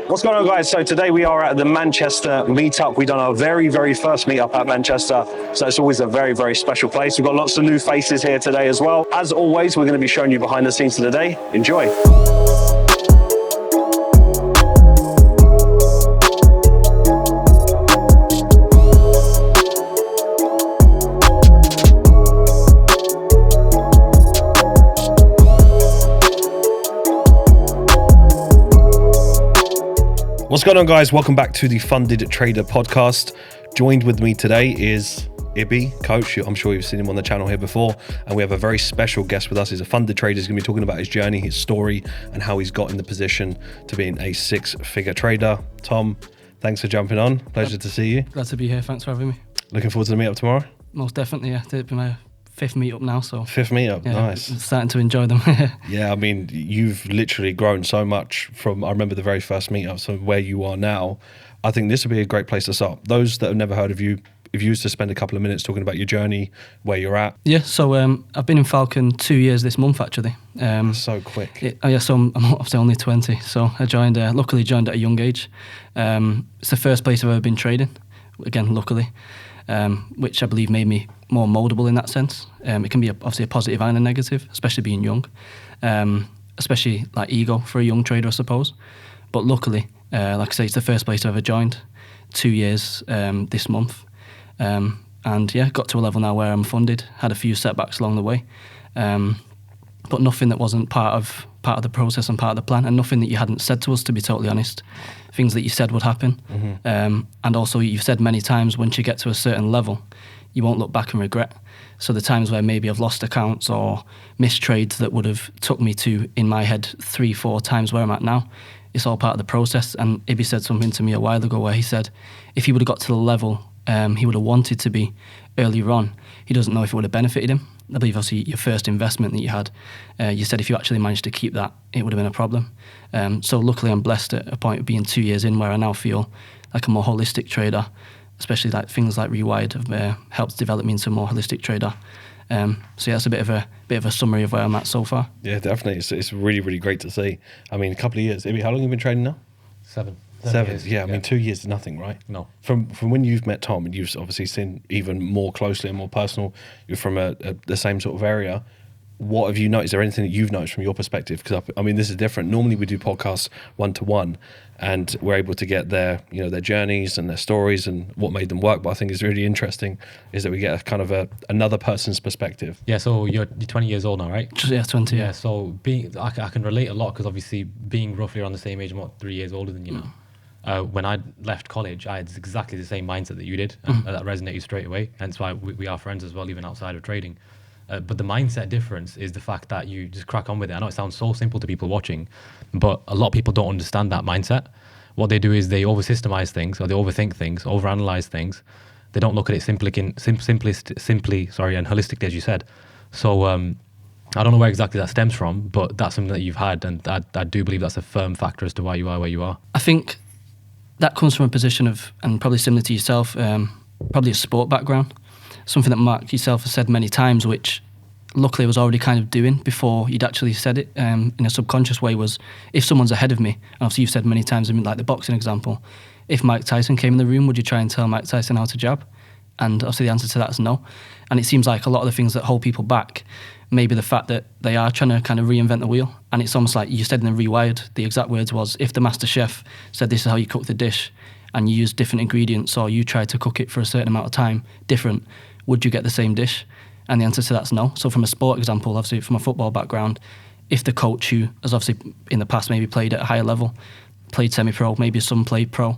What's going on, guys? So today we are at the Manchester meetup. We've done our very first meetup at Manchester, so it's always a very special place. We've got lots of new faces here today as well. As always, we're going to be showing you behind the scenes of the day. Enjoy. What's going on, guys? Welcome back to the Funded Trader podcast. Joined with me today is Ibby, coach. I'm sure you've seen him on the channel here before. And we have a very special guest with us. He's a funded trader. He's going to be talking about his journey, his story, and how he's got in the position to being a six-figure trader. Tom, thanks for jumping on. Pleasure to see you. Glad to be here. Thanks for having me. Looking forward to the meetup tomorrow? Most definitely, yeah. It'll be my fifth meetup now, so. Fifth meetup, yeah, nice. I'm starting to enjoy them. Yeah, I mean, you've literally grown so much from, I remember the very first meetup, so where you are now. I think this would be a great place to start. Those that have never heard of you, if you used to spend a couple of minutes talking about your journey, where you're at. Yeah, so I've been in Falcon 2 years this month, actually. So quick. So I'm obviously only 20, so I luckily joined at a young age. It's the first place I've ever been trading, again, luckily. Which I believe made me more moldable in that sense. It can be obviously a positive and a negative, especially being young, especially like ego for a young trader, I suppose. But luckily, like I say, it's the first place I've ever joined, 2 years this month. And yeah, got to a level now where I'm funded, had a few setbacks along the way, but nothing that wasn't part of the process and part of the plan, and nothing that you hadn't said to us, to be totally honest. Things that you said would happen. Mm-hmm. And also you've said many times, once you get to a certain level, you won't look back and regret. So the times where maybe I've lost accounts or missed trades that would have took me to, in my head, 3-4 times where I'm at now, it's all part of the process. And Ibby said something to me a while ago where he said, if he would have got to the level he would have wanted to be earlier on, he doesn't know if it would have benefited him. I believe obviously your first investment that you had, you said if you actually managed to keep that, it would have been a problem. So luckily I'm blessed at a point of being 2 years in where I now feel like a more holistic trader, especially like things like Rewired have helped develop me into a more holistic trader. So yeah, that's a bit of a summary of where I'm at so far. Yeah, definitely. It's really great to see. I mean, a couple of years. Ibby, how long have you been trading now? 7 years. Yeah, I mean, 2 years is nothing, right? No. From when you've met Tom, and you've obviously seen even more closely and more personal, you're from the same sort of area. What have you noticed? Is there anything that you've noticed from your perspective? Because I mean, this is different. Normally we do podcasts 1-to-1, and we're able to get their journeys and their stories and what made them work. But I think it's really interesting is that we get a kind of another person's perspective. Yeah. So you're 20 years old now, right? Yeah, 20. Yeah. So I can relate a lot because obviously being roughly around the same age, I'm about 3 years older than you now. When I left college, I had exactly the same mindset that you did, and that resonated straight away. Hence why we are friends as well, even outside of trading. But the mindset difference is the fact that you just crack on with it. I know it sounds so simple to people watching, but a lot of people don't understand that mindset. What they do is they over-systemize things, or they overthink things, overanalyze things. They don't look at it simply and holistically, as you said. So I don't know where exactly that stems from, but that's something that you've had, and I do believe that's a firm factor as to why you are where you are. I think that comes from a position of, and probably similar to yourself, probably a sport background. Something that Mark yourself has said many times, which luckily I was already kind of doing before you'd actually said it in a subconscious way, was if someone's ahead of me, and obviously you've said many times, I mean, like the boxing example, if Mike Tyson came in the room, would you try and tell Mike Tyson how to jab? And obviously the answer to that is no. And it seems like a lot of the things that hold people back, maybe the fact that they are trying to kind of reinvent the wheel. And it's almost like you said in the Rewired, the exact words was, if the master chef said this is how you cook the dish, and you use different ingredients, or you try to cook it for a certain amount of time different, would you get the same dish? And the answer to that's no. So from a sport example, obviously from a football background, if the coach who has obviously in the past maybe played at a higher level, played semi-pro, maybe some played pro,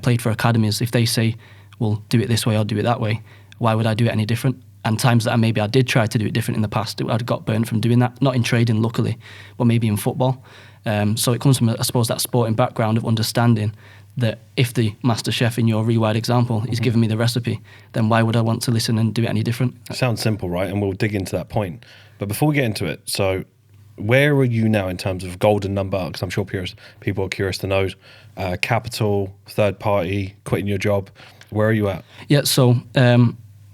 played for academies, if they say, well, do it this way or do it that way, why would I do it any different? And times that I did try to do it different in the past, I'd got burnt from doing that, not in trading luckily, but maybe in football. So it comes from, I suppose, that sporting background of understanding that if the master chef in your Rewired example is giving me the recipe, then why would I want to listen and do it any different? Sounds simple, right? And we'll dig into that point. But before we get into it, so where are you now in terms of golden number? Because I'm sure people are curious to know. Capital, third party, quitting your job. Where are you at? Yeah, so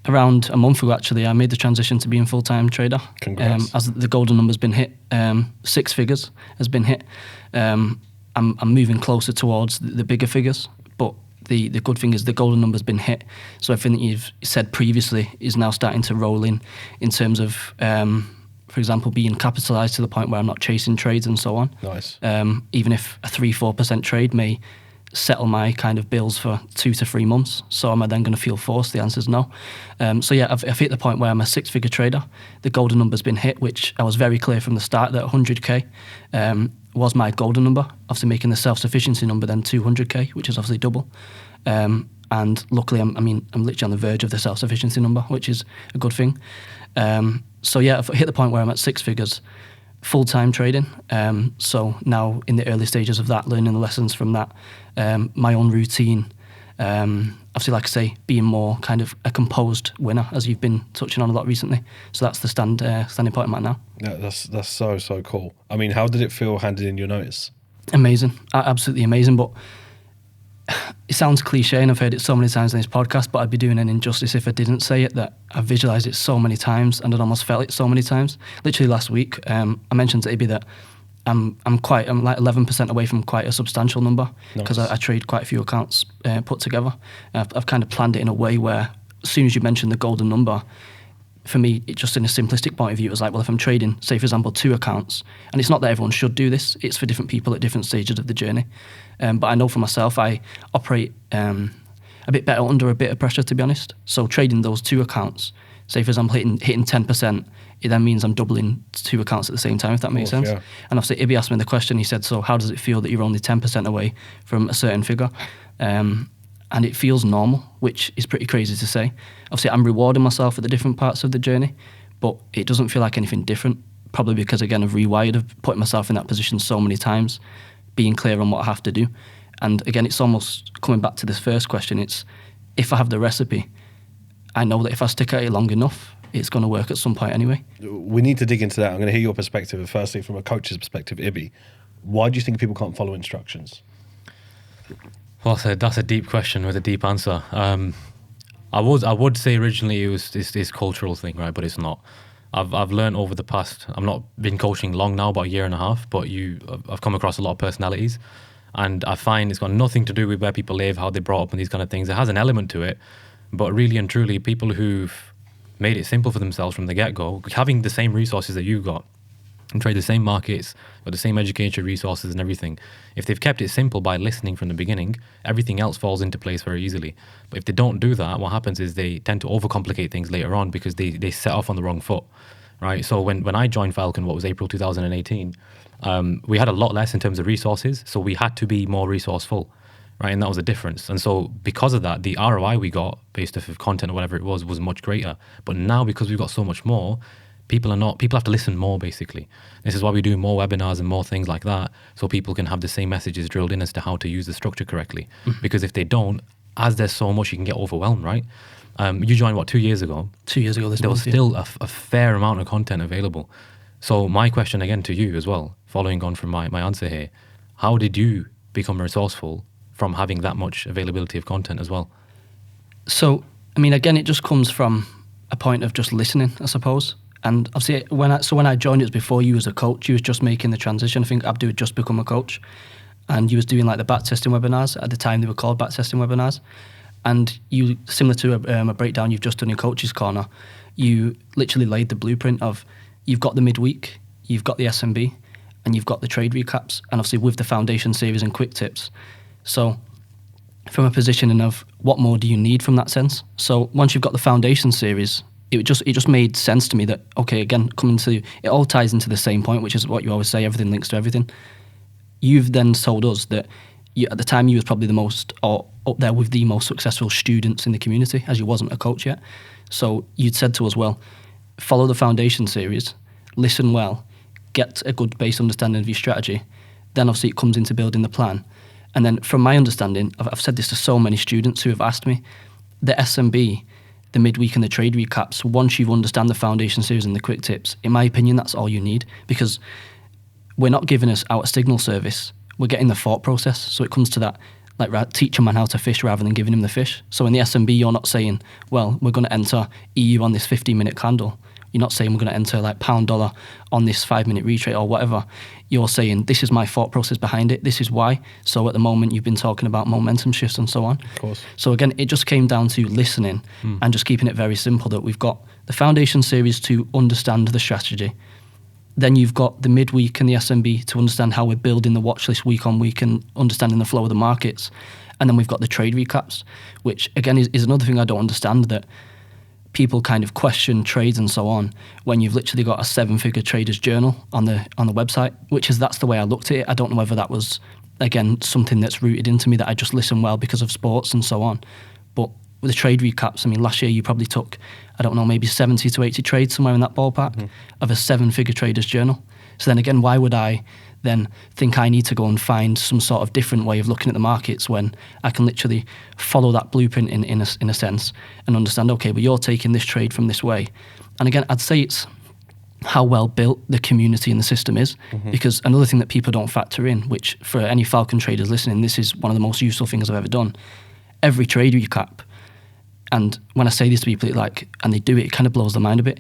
around a month ago, actually, I made the transition to being full-time trader. Congrats. As the golden number's been hit, 6 figures has been hit. I'm moving closer towards the bigger figures. But the good thing is the golden number's been hit. So everything that you've said previously is now starting to roll in terms of, for example, being capitalised to the point where I'm not chasing trades and so on. Nice. Even if a 3-4% trade may settle my kind of bills for 2 to 3 months. So am I then going to feel forced? The answer is no. So yeah, I've hit the point where I'm a 6-figure trader. The golden number's been hit, which I was very clear from the start that 100k was my golden number. Obviously making the self-sufficiency number then 200k, which is obviously double. And luckily, I'm literally on the verge of the self-sufficiency number, which is a good thing. So yeah, I've hit the point where I'm at 6 figures, full-time trading. So now in the early stages of that, learning the lessons from that, my own routine, obviously, like I say, being more kind of a composed winner, as you've been touching on a lot recently. So that's the standing point I'm at now. Yeah, that's so cool. I mean, how did it feel handing in your notice? Amazing, absolutely amazing. But it sounds cliche, and I've heard it so many times in this podcast, but I'd be doing an injustice if I didn't say it, that I've visualised it so many times and I'd almost felt it so many times. Literally last week, I mentioned to Ibby that I'm like 11% away from quite a substantial number, because I trade quite a few accounts put together. I've kind of planned it in a way where as soon as you mention the golden number, for me, it just in a simplistic point of view, it was like, well, if I'm trading, say, for example, 2 accounts, and it's not that everyone should do this, it's for different people at different stages of the journey. But I know for myself, I operate a bit better under a bit of pressure, to be honest. So trading those 2 accounts, say, for example, hitting 10%, it then means I'm doubling 2 accounts at the same time, if that makes sense. Yeah. And obviously, Ibby asked me the question, he said, so how does it feel that you're only 10% away from a certain figure? And it feels normal, which is pretty crazy to say. Obviously, I'm rewarding myself at the different parts of the journey, but it doesn't feel like anything different, probably because, again, I've rewired, I've put myself in that position so many times, being clear on what I have to do. And again, it's almost coming back to this first question, it's if I have the recipe, I know that if I stick at it long enough, it's going to work at some point anyway. We need to dig into that. I'm going to hear your perspective. Firstly, from a coach's perspective, Ibby, why do you think people can't follow instructions? Well, that's a deep question with a deep answer. I would say originally it was this cultural thing, right? But it's not. I've learned over the past. I've not been coaching long now, about a year and a half. But I've come across a lot of personalities, and I find it's got nothing to do with where people live, how they brought up, and these kind of things. It has an element to it, but really and truly, people who've made it simple for themselves from the get-go, having the same resources that you got, and trade the same markets, with the same education resources and everything. If they've kept it simple by listening from the beginning, everything else falls into place very easily. But if they don't do that, what happens is they tend to overcomplicate things later on because they set off on the wrong foot, right? So when I joined Falcon, what was April 2018, we had a lot less in terms of resources, so we had to be more resourceful, right? And that was the difference. And so because of that, the ROI we got based off of content or whatever it was much greater. But now because we've got so much more, people have to listen more, basically. This is why we do more webinars and more things like that, so people can have the same messages drilled in as to how to use the structure correctly. Mm-hmm. Because if they don't, as there's so much, you can get overwhelmed, right? You joined, 2 years ago? 2 years ago this There month, was still a fair amount of content available. So my question again to you as well, following on from my answer here, how did you become resourceful from having that much availability of content as well? So, I mean, again, it just comes from a point of just listening, I suppose. And obviously, when I joined, it was before you as a coach. You was just making the transition. I think Abdu had just become a coach, and you was doing like the back testing webinars. At the time, they were called back testing webinars. And you, similar to a breakdown you've just done in Coach's Corner, you literally laid the blueprint of you've got the midweek, you've got the SMB, and you've got the trade recaps, and obviously with the foundation series and quick tips. So from a positioning of what more do you need from that sense? So once you've got the foundation series, it just made sense to me that, okay, again, it all ties into the same point, which is what you always say, everything links to everything. You've then told us that at the time you was probably the most, or up there with the most successful students in the community, as you wasn't a coach yet. So you'd said to us, well, follow the foundation series, listen well, get a good base understanding of your strategy. Then obviously it comes into building the plan. And then from my understanding, I've said this to so many students who have asked me, the SMB, the midweek and the trade recaps, once you understand the foundation series and the quick tips, in my opinion, that's all you need, because we're not giving us out a signal service, we're getting the thought process. So it comes to that, like, teach a man how to fish rather than giving him the fish. So in the SMB, you're not saying, well, we're going to enter EU on this 15-minute candle. You're not saying we're going to enter like pound dollar on this 5-minute retrade or whatever. You're saying this is my thought process behind it. This is why. So at the moment you've been talking about momentum shifts and so on. Of course. So again, it just came down to listening and just keeping it very simple, that we've got the foundation series to understand the strategy. Then you've got the midweek and the SMB to understand how we're building the watch list week on week and understanding the flow of the markets. And then we've got the trade recaps, which again is another thing I don't understand, that people kind of question trades and so on when you've literally got a 7-figure trader's journal on the website, that's the way I looked at it. I don't know whether that was, again, something that's rooted into me, that I just listen well because of sports and so on. But with the trade recaps, I mean, last year you probably took, I don't know, maybe 70 to 80 trades, somewhere in that ballpark, of a 7-figure trader's journal. So then again, why would I then think I need to go and find some sort of different way of looking at the markets when I can literally follow that blueprint in a sense and understand, okay, but you're taking this trade from this way. And again, I'd say it's how well built the community and the system is, because another thing that people don't factor in, which for any Falcon traders listening, this is one of the most useful things I've ever done. Every trade recap, and when I say this to people, and they do it, it kind of blows their mind a bit.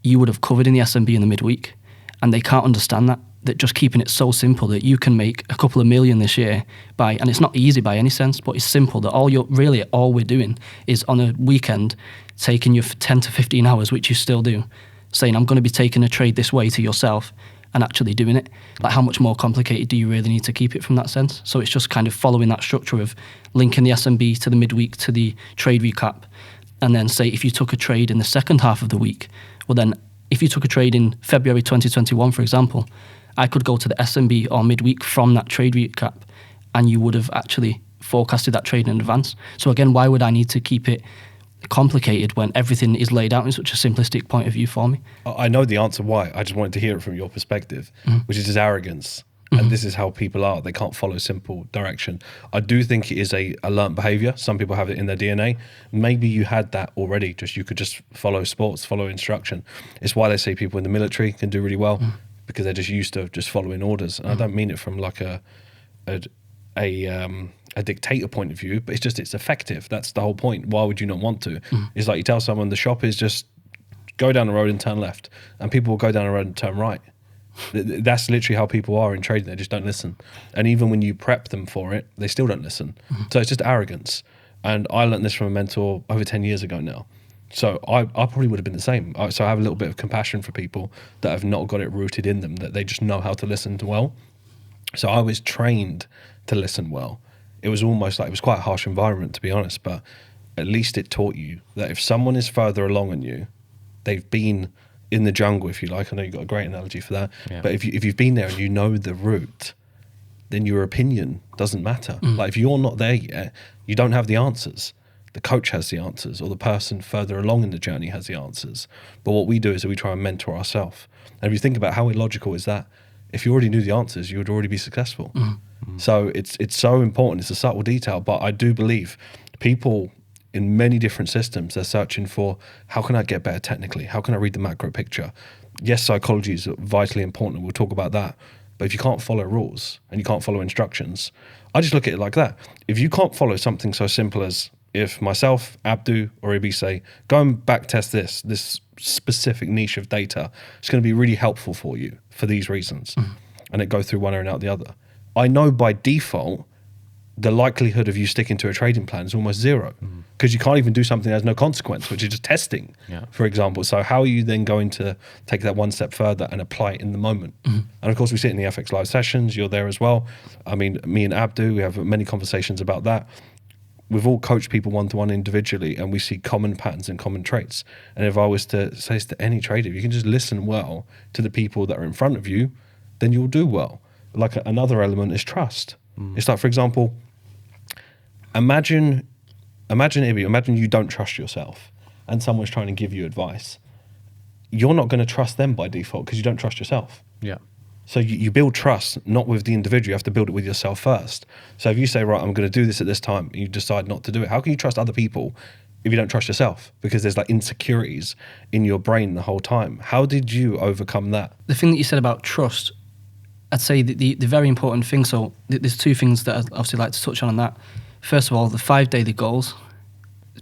You would have covered in the SMB in the midweek, and they can't understand that just keeping it so simple that you can make a couple of million this year and it's not easy by any sense, but it's simple, that all we're doing is on a weekend taking you 10 to 15 hours, which you still do, saying I'm going to be taking a trade this way to yourself and actually doing it. Like, how much more complicated do you really need to keep it from that sense? So it's just kind of following that structure of linking the SMB to the midweek to the trade recap, and then say if you took a trade in the second half of the week, well then if you took a trade in February 2021, for example, I could go to the SMB or midweek from that trade recap, and you would have actually forecasted that trade in advance. So again, why would I need to keep it complicated when everything is laid out in such a simplistic point of view for me? I know the answer why. I just wanted to hear it from your perspective, which is just arrogance. And this is how people are. They can't follow simple direction. I do think it is a learnt behavior. Some people have it in their DNA. Maybe you had that already. You could just follow sports, follow instruction. It's why they say people in the military can do really well, because they're just used to just following orders. And I don't mean it from like a dictator point of view, but it's effective. That's the whole point. Why would you not want to? It's like you tell someone the shop is just go down the road and turn left, and people will go down the road and turn right. That's literally how people are in trading. They just don't listen. And even when you prep them for it, they still don't listen. So it's just arrogance. And I learned this from a mentor over 10 years ago now. So I probably would have been the same. So I have a little bit of compassion for people that have not got it rooted in them, that they just know how to listen well. So I was trained to listen well. It was almost like, it was quite a harsh environment, to be honest, but at least it taught you that if someone is further along than you, they've been in the jungle, if you like. I know you've got a great analogy for that. Yeah. But if you've been there and you know the route, then your opinion doesn't matter. Like, if you're not there yet, you don't have the answers. The coach has the answers, or the person further along in the journey has the answers. But what we do is that we try and mentor ourselves. And if you think about how illogical is that, if you already knew the answers, you would already be successful. So it's so important. It's a subtle detail, but I do believe people in many different systems, they're searching for, how can I get better technically? How can I read the macro picture? Yes, psychology is vitally important, and we'll talk about that. But if you can't follow rules and you can't follow instructions, I just look at it like that. If you can't follow something so simple as, if myself, Abdu, or Ibby say, go and back test this specific niche of data, it's going to be really helpful for you for these reasons, and it go through one ear and out the other, I know by default the likelihood of you sticking to a trading plan is almost zero, because you can't even do something that has no consequence, which is just testing, for example. So how are you then going to take that one step further and apply it in the moment? And of course, we sit in the FX live sessions. You're there as well. I mean, me and Abdu, we have many conversations about that. We've all coached people one-to-one individually, and we see common patterns and common traits. And if I was to say this to any trader, if you can just listen well to the people that are in front of you, then you'll do well. Like, another element is trust. It's like, for example, imagine Ibby, imagine you don't trust yourself and someone's trying to give you advice. You're not going to trust them by default because you don't trust yourself. Yeah. So you build trust, not with the individual. You have to build it with yourself first. So if you say, right, I'm going to do this at this time, and you decide not to do it, how can you trust other people if you don't trust yourself? Because there's like insecurities in your brain the whole time. How did you overcome that? The thing that you said about trust, I'd say the very important thing, so there's two things that I'd obviously like to touch on that. First of all, the 5 daily goals.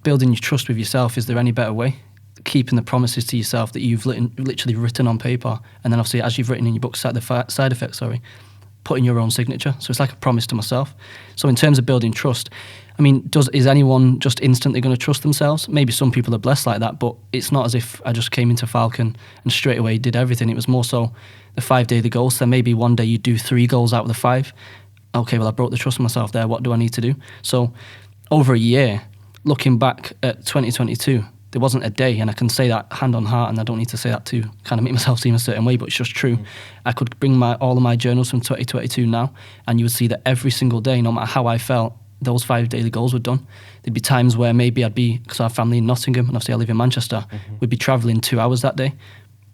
Building your trust with yourself. Is there any better way? keeping the promises to yourself that you've literally written on paper, and then obviously as you've written in your book, side effects, putting your own signature. So it's like a promise to myself. So in terms of building trust, I mean, is anyone just instantly going to trust themselves? Maybe some people are blessed like that, but it's not as if I just came into Falcon and straight away did everything. It was more so the 5 daily goals. So maybe one day you do 3 goals out of the 5. Okay, well, I broke the trust of myself there. What do I need to do? So over a year, looking back at 2022, there wasn't a day, and I can say that hand on heart, and I don't need to say that to kind of make myself seem a certain way, but it's just true. I could bring all of my journals from 2022 now, and you would see that every single day, no matter how I felt, those 5 daily goals were done. There'd be times where maybe I'd be, because I have family in Nottingham, and obviously I live in Manchester, we'd be travelling 2 hours that day.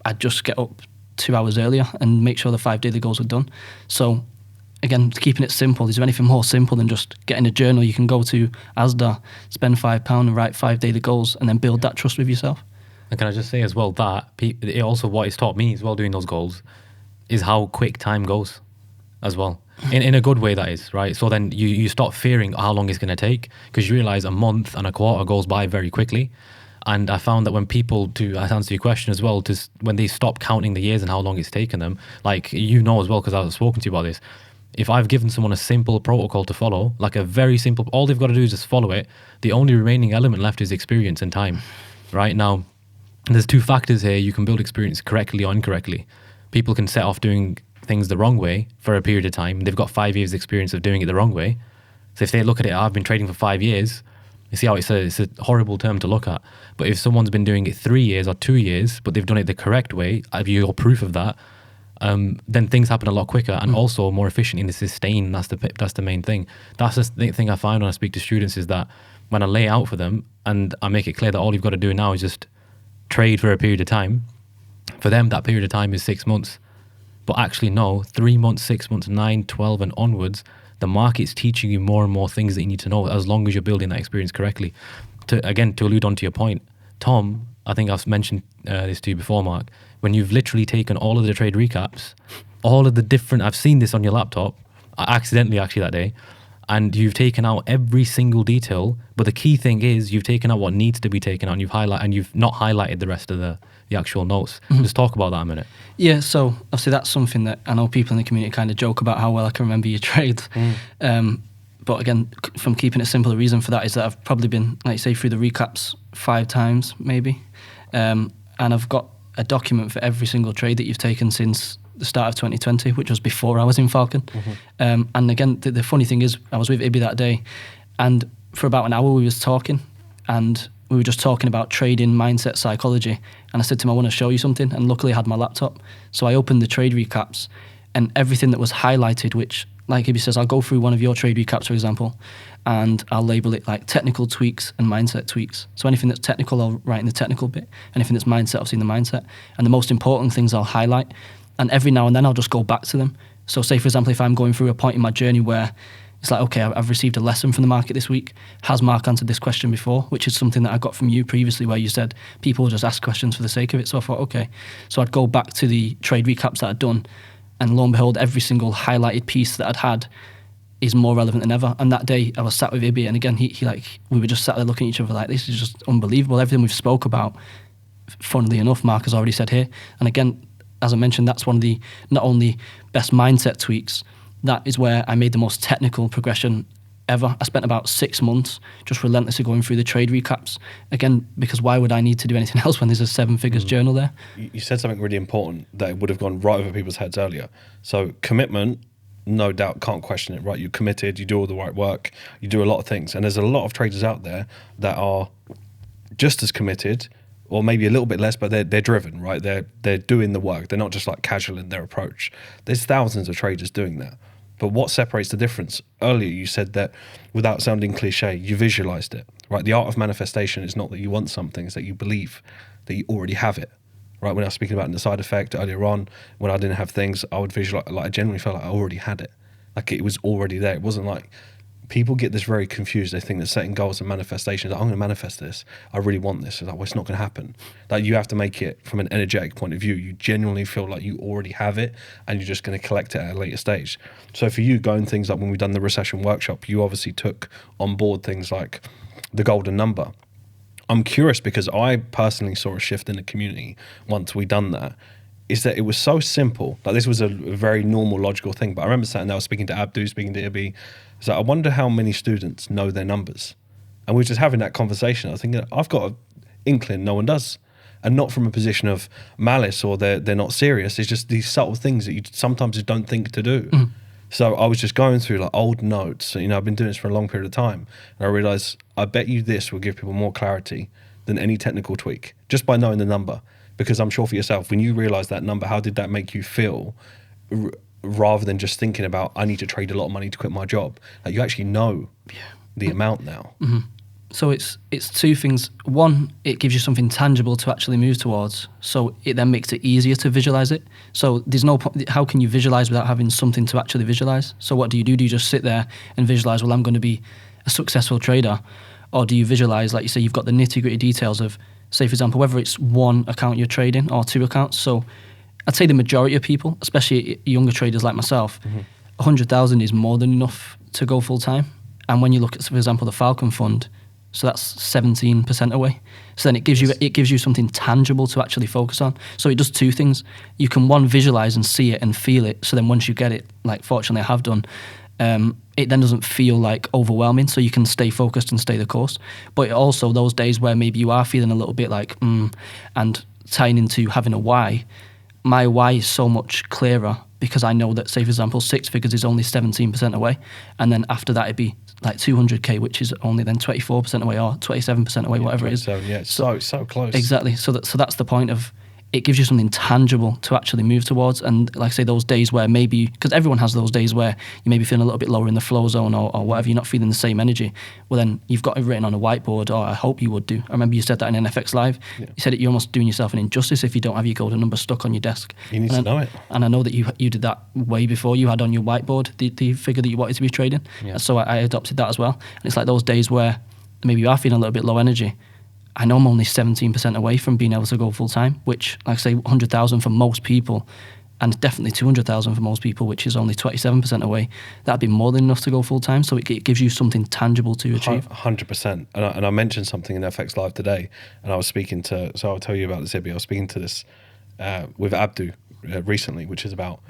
I'd just get up 2 hours earlier and make sure the 5 daily goals were done. So again, keeping it simple. Is there anything more simple than just getting a journal? You can go to Asda, spend £5 and write 5 daily goals, and then build that trust with yourself. And can I just say as well that it also, what it's taught me as well doing those goals is how quick time goes as well. In a good way, that is, right? So then you stop fearing how long it's going to take, because you realize a month and a quarter goes by very quickly. And I found that when people, to answer your question as well, when they stop counting the years and how long it's taken them, like you know as well, because I've spoken to you about this, if I've given someone a simple protocol to follow, like a very simple, all they've got to do is just follow it, the only remaining element left is experience and time. Right now, there's 2 factors here. You can build experience correctly or incorrectly. People can set off doing things the wrong way for a period of time. They've got 5 years experience of doing it the wrong way. So if they look at it, I've been trading for 5 years, you see how it's a horrible term to look at. But if someone's been doing it 3 years or 2 years, but they've done it the correct way, have you got proof of that? Then things happen a lot quicker and also more efficient in the sustain. That's the main thing. That's the thing I find when I speak to students, is that when I lay out for them and I make it clear that all you've got to do now is just trade for a period of time, for them that period of time is 6 months. But actually no, 3 months, 6 months, 9, 12 and onwards, the market's teaching you more and more things that you need to know, as long as you're building that experience correctly. To allude on to your point, Tom, I think I've mentioned this to you before, Mark, when you've literally taken all of the trade recaps, all of the different, I've seen this on your laptop, accidentally actually that day, and you've taken out every single detail, but the key thing is you've taken out what needs to be taken out, and you've not highlighted the rest of the actual notes. Just talk about that a minute. Yeah, so obviously that's something that I know people in the community kind of joke about, how well I can remember your trades. But again, from keeping it simple, the reason for that is that I've probably been, like you say, through the recaps 5 times maybe, and I've got a document for every single trade that you've taken since the start of 2020, which was before I was in Falcon. And again, the funny thing is, I was with Ibby that day, and for about an hour we was talking, and we were just talking about trading, mindset, psychology. And I said to him, I want to show you something. And luckily I had my laptop. So I opened the trade recaps, and everything that was highlighted, which, like Ibby says, I'll go through one of your trade recaps, for example, and I'll label it like technical tweaks and mindset tweaks. So anything that's technical, I'll write in the technical bit. Anything that's mindset, I'll see in the mindset. And the most important things I'll highlight. And every now and then I'll just go back to them. So say, for example, if I'm going through a point in my journey where it's like, okay, I've received a lesson from the market this week. Has Mark answered this question before? Which is something that I got from you previously, where you said people just ask questions for the sake of it. So I thought, okay. So I'd go back to the trade recaps that I'd done, and lo and behold, every single highlighted piece that I'd had is more relevant than ever. And that day I was sat with Ibby, and again, we were just sat there looking at each other like, this is just unbelievable. Everything we've spoke about, funnily enough, Mark has already said here. And again, as I mentioned, that's one of the not only best mindset tweaks, that is where I made the most technical progression ever. I spent about 6 months just relentlessly going through the trade recaps. Again, because why would I need to do anything else when there's a 7 figures journal there? You said something really important that would have gone right over people's heads earlier. So commitment, no doubt, can't question it, right? You're committed, you do all the right work, you do a lot of things. And there's a lot of traders out there that are just as committed, or maybe a little bit less, but they're driven, right? They're doing the work. They're not just like casual in their approach. There's thousands of traders doing that. But what separates the difference? Earlier you said that, without sounding cliche, you visualized it, right? The art of manifestation is not that you want something, it's that you believe that you already have it, right? When I was speaking about the side effect earlier on, when I didn't have things, I would visualize, like I genuinely felt like I already had it. Like it was already there. It wasn't like, people get this very confused. They think that setting goals and manifestation is like, I'm going to manifest this. I really want this. It's like, well, it's not going to happen. Like you have to make it from an energetic point of view. You genuinely feel like you already have it, and you're just going to collect it at a later stage. So for you, going things like when we've done the recession workshop, you obviously took on board things like the golden number. I'm curious because I personally saw a shift in the community once we done that. Is that it was so simple. Like this was a very normal, logical thing. But I remember sitting there, I was speaking to Abdu, speaking to Ibby. So I wonder how many students know their numbers. And we were just having that conversation. I was thinking, I've got an inkling, no one does. And not from a position of malice or they're not serious. It's just these subtle things that you sometimes just don't think to do. So I was just going through like old notes. You know, I've been doing this for a long period of time. And I realized, I bet you this will give people more clarity than any technical tweak, just by knowing the number. Because I'm sure for yourself, when you realize that number, how did that make you feel? Rather than just thinking about, I need to trade a lot of money to quit my job. Like you actually know the amount now. So it's two things. One, it gives you something tangible to actually move towards. So it then makes it easier to visualize it. So there's no how can you visualize without having something to actually visualize? So what do you do? Do you just sit there and visualize, well, I'm going to be a successful trader? Or do you visualize, like you say, you've got the nitty-gritty details of, say, for example, whether it's one account you're trading or two accounts. So I'd say the majority of people, especially younger traders like myself, 100,000 is more than enough to go full-time. And when you look at, for example, the Falcon fund, so that's 17% away. So then it gives you something tangible to actually focus on. So it does two things. You can, one, visualize and see it and feel it. So then once you get it, like fortunately I have done, it then doesn't feel like overwhelming, so you can stay focused and stay the course. But also those days where maybe you are feeling a little bit like, and tying into having a why, my why is so much clearer because I know that, say, for example, six figures is only 17% away. And then after that, it'd be like 200K, which is only then 24% away or 27% away, whatever it is. Yeah, it's so close. Exactly. So that's the point of, it gives you something tangible to actually move towards. And like I say, those days where maybe, because everyone has those days where you may be feeling a little bit lower in the flow zone or whatever, you're not feeling the same energy. Well, then you've got it written on a whiteboard, or I hope you would do. I remember you said that in an FX Live. Yeah. You said that you're almost doing yourself an injustice if you don't have your golden number stuck on your desk. You need to know it. And I know that you did that way before. You had on your whiteboard the figure that you wanted to be trading. Yeah. So I adopted that as well. And it's like those days where maybe you are feeling a little bit low energy. I know I'm only 17% away from being able to go full time, which, like I say, 100,000 for most people, and definitely 200,000 for most people, which is only 27% away. That'd be more than enough to go full time. So it gives you something tangible to achieve. 100%. And I mentioned something in FX Live today, and I was speaking to, so I'll tell you about this, Ibby. I was speaking to this with Abdu recently, which is about,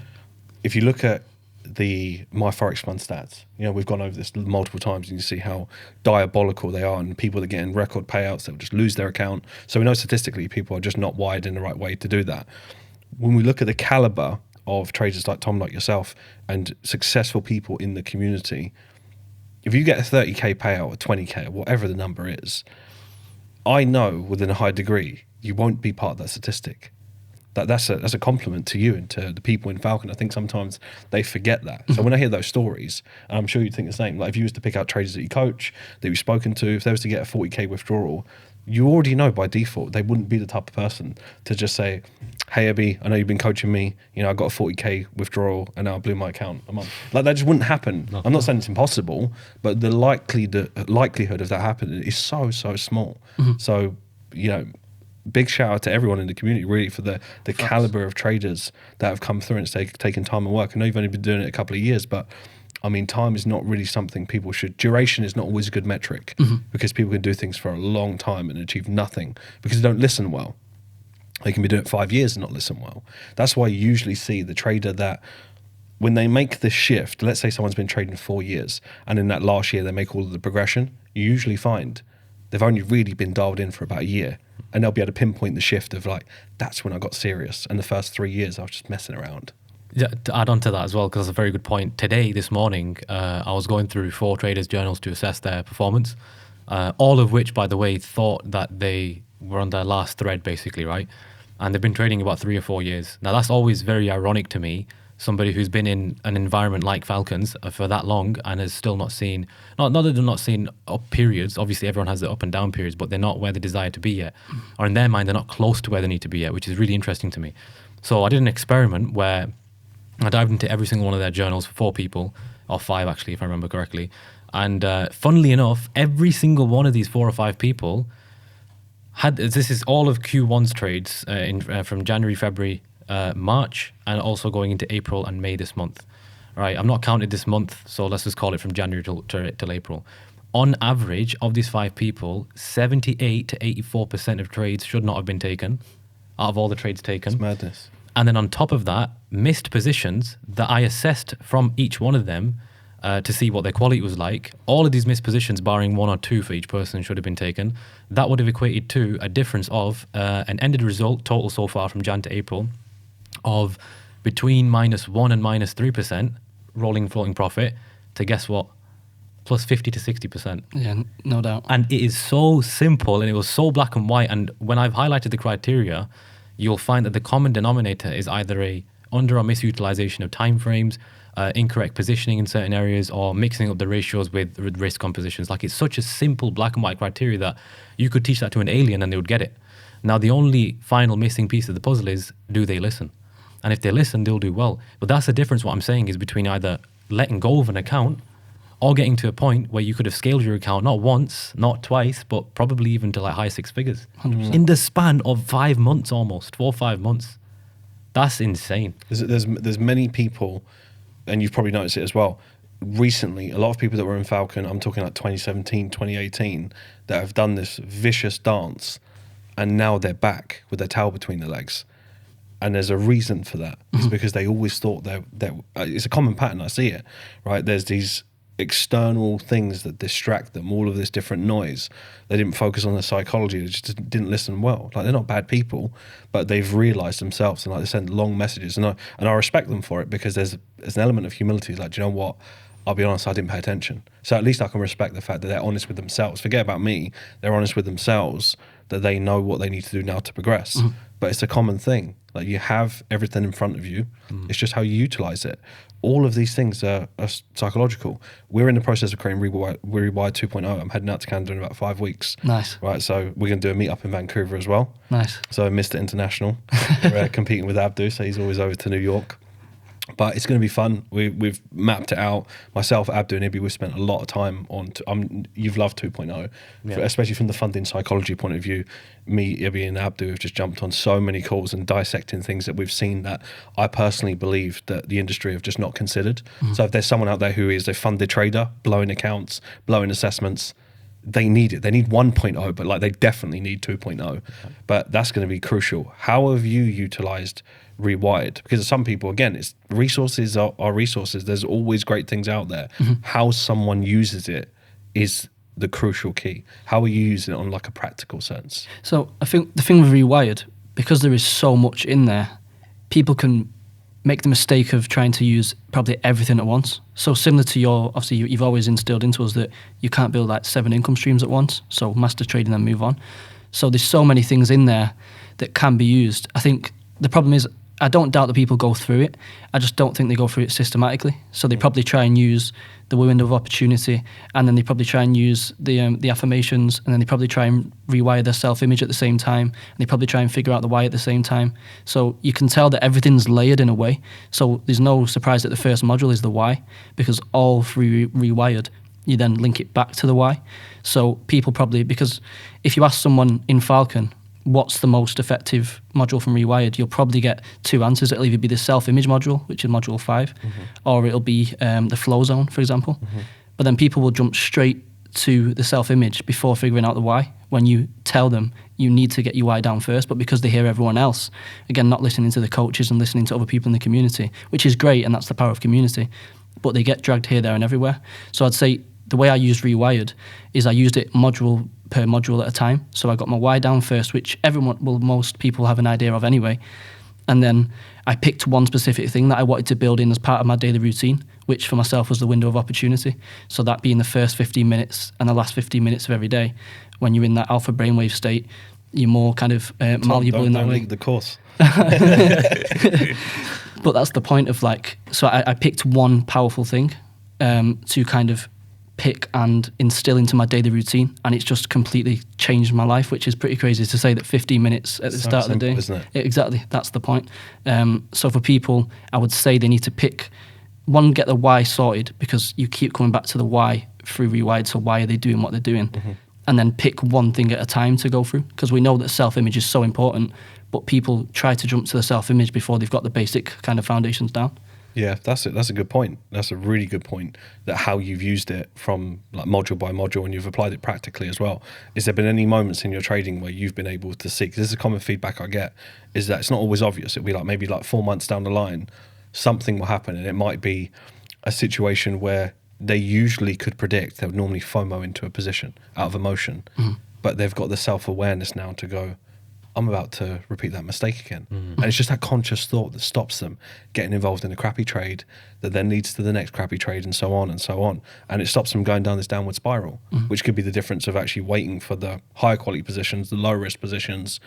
if you look at the My Forex Fund stats, you know, we've gone over this multiple times, and you see how diabolical they are, and people that are getting record payouts that will just lose their account. So we know statistically people are just not wired in the right way to do that. When we look at the caliber of traders like Tom, like yourself, and successful people in the community, if you get a 30K payout or 20K or whatever the number is, I know within a high degree you won't be part of that statistic. That's a compliment to you and to the people in Falcon. I think sometimes they forget that. So when I hear those stories, and I'm sure you'd think the same, like if you was to pick out traders that you coach, that you've spoken to, if they was to get a 40K withdrawal, you already know by default they wouldn't be the type of person to just say, hey Ibby, I know you've been coaching me, you know, I got a 40K withdrawal and now I blew my account a month. Like that just wouldn't happen. No. I'm not saying it's impossible, but the likelihood of that happening is so small. So, you know, big shout out to everyone in the community really for the caliber of traders that have come through and it's taken time and work. I know you've only been doing it a couple of years, but I mean, time is not really something people should, duration is not always a good metric because people can do things for a long time and achieve nothing because they don't listen well. They can be doing it 5 years and not listen well. That's why you usually see the trader that when they make the shift, let's say someone's been trading 4 years and in that last year they make all of the progression, you usually find they've only really been dialed in for about a year. And they'll be able to pinpoint the shift of like, that's when I got serious. And the first 3 years I was just messing around. Yeah, to add on to that as well, because that's a very good point. This morning, I was going through 4 traders' journals to assess their performance, all of which, by the way, thought that they were on their last thread, basically, right? And they've been trading about 3 or 4 years. Now, that's always very ironic to me, somebody who's been in an environment like Falcons for that long and has still not seen, not that they're not seeing up periods, obviously everyone has the up and down periods, but they're not where they desire to be yet. Or in their mind, they're not close to where they need to be yet, which is really interesting to me. So I did an experiment where I dived into every single one of their journals for 4 people, or 5 actually, if I remember correctly. And funnily enough, every single one of these 4 or 5 people had, this is all of Q1's trades from January, February, March, and also going into April and May this month. Right, I'm not counted this month, so let's just call it from January till April. on average, of these 5 people, 78 to 84% of trades should not have been taken out of all the trades taken. It's madness. And then on top of that, missed positions that I assessed from each one of them to see what their quality was like. All of these missed positions, barring 1 or 2 for each person, should have been taken. That would have equated to a difference of an ended result total so far from Jan to April of between -1 and -3% rolling floating profit to, guess what, plus 50 to 60%. Yeah, no doubt. And it is so simple and it was so black and white. And when I've highlighted the criteria, you'll find that the common denominator is either a under or misutilization of timeframes, incorrect positioning in certain areas, or mixing up the ratios with risk compositions. Like, it's such a simple black and white criteria that you could teach that to an alien and they would get it. Now, the only final missing piece of the puzzle is, do they listen? And if they listen, they'll do well. But that's the difference, what I'm saying, is between either letting go of an account or getting to a point where you could have scaled your account not once, not twice, but probably even to like high 6 figures 100%. in the span of 5 months, almost 4 or 5 months. That's insane. There's many people, and you've probably noticed it as well, recently, a lot of people that were in Falcon, I'm talking like 2017, 2018, that have done this vicious dance, and now they're back with their tail between their legs. And there's a reason for that. It's because they always thought that it's a common pattern. I see it, right? There's these external things that distract them, all of this different noise. They didn't focus on their psychology. They just didn't listen well. Like, they're not bad people, but they've realized themselves, and like, they send long messages, and I respect them for it, because there's an element of humility. Like, do you know what? I'll be honest, I didn't pay attention. So at least I can respect the fact that they're honest with themselves. Forget about me. They're honest with themselves, that they know what they need to do now to progress. But it's a common thing. Like, you have everything in front of you. It's just how you utilize it. All of these things are psychological. We're in the process of creating Rewired 2.0. I'm heading out to Canada in about 5 weeks. Nice. Right, so we're going to do a meetup in Vancouver as well. Nice. So Mr. International. We're competing with Abdu, so he's always over to New York. But it's going to be fun. We've mapped it out. Myself, Abdu, and Ibby, we've spent a lot of time on. You've loved 2.0, especially from the funding psychology point of view. Me, Ibby, and Abdu have just jumped on so many calls and dissecting things that we've seen that I personally believe that the industry have just not considered. So if there's someone out there who is a funded trader, blowing accounts, blowing assessments, they need it. They need 1.0, but like, they definitely need 2.0. But that's going to be crucial. How have you utilized Rewired? Because some people, again, it's resources are resources. There's always great things out there. How someone uses it is the crucial key. How are you using it on like a practical sense? So I think the thing with Rewired, because there is so much in there, people can make the mistake of trying to use probably everything at once. So similar to obviously you've always instilled into us that you can't build like 7 income streams at once. So master trading and move on. So there's so many things in there that can be used. I think the problem is, I don't doubt that people go through it. I just don't think they go through it systematically. So they probably try and use the window of opportunity, and then they probably try and use the affirmations, and then they probably try and rewire their self-image at the same time, and they probably try and figure out the why at the same time. So you can tell that everything's layered in a way. So there's no surprise that the first module is the why, because all through Rewired, you then link it back to the why. So people probably, because if you ask someone in Falcon, what's the most effective module from Rewired, you'll probably get 2 answers. It'll either be the self-image module, which is module 5, or it'll be the flow zone, for example. But then people will jump straight to the self-image before figuring out the why, when you tell them you need to get your why down first. But because they hear everyone else, again, not listening to the coaches and listening to other people in the community, which is great, and that's the power of community, but they get dragged here, there, and everywhere. So I'd say the way I used Rewired is I used it module per module at a time. So I got my why down first, which most people have an idea of anyway. And then I picked one specific thing that I wanted to build in as part of my daily routine, which for myself was the window of opportunity. So that being the first 15 minutes and the last 15 minutes of every day, when you're in that alpha brainwave state, you're more kind of malleable in that way. Don't leak the course. But that's the point of like, so I picked one powerful thing to kind of pick and instill into my daily routine, and it's just completely changed my life, which is pretty crazy to say that 15 minutes at the start of the day. Isn't it? Exactly, that's the point. So for people, I would say they need to pick one, get the why sorted, because you keep coming back to the why through Rewired. So why are they doing what they're doing? And then pick one thing at a time to go through, because we know that self-image is so important, but people try to jump to the self-image before they've got the basic kind of foundations down. Yeah, that's a good point. That's a really good point. That how you've used it from like module by module, and you've applied it practically as well. Is there been any moments in your trading where you've been able to see? Because this is a common feedback I get, is that it's not always obvious. It'll be like maybe like 4 months down the line, something will happen, and it might be a situation where they usually could predict. They would normally FOMO into a position out of emotion, but they've got the self-awareness now to go, I'm about to repeat that mistake again. And it's just that conscious thought that stops them getting involved in a crappy trade that then leads to the next crappy trade, and so on and so on. And it stops them going down this downward spiral, which could be the difference of actually waiting for the higher quality positions, the low risk positions,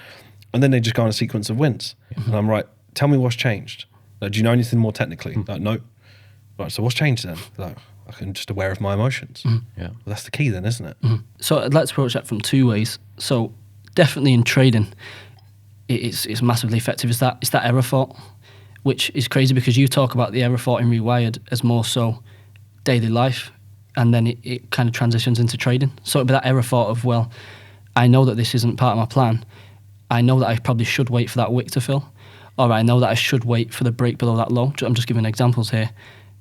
and then they just go on a sequence of wins. And I'm right, tell me what's changed. Like, do you know anything more technically? Like, no. Right, so what's changed then? Like, I'm just aware of my emotions. Yeah. Well, that's the key then, isn't it? So I'd like to approach that from two ways. So definitely in trading, it's massively effective. It's that error thought, which is crazy because you talk about the error thought in Rewired as more so daily life, and then it kind of transitions into trading. So it'd be that error thought of, well, I know that this isn't part of my plan. I know that I probably should wait for that wick to fill, or I know that I should wait for the break below that low. I'm just giving examples here.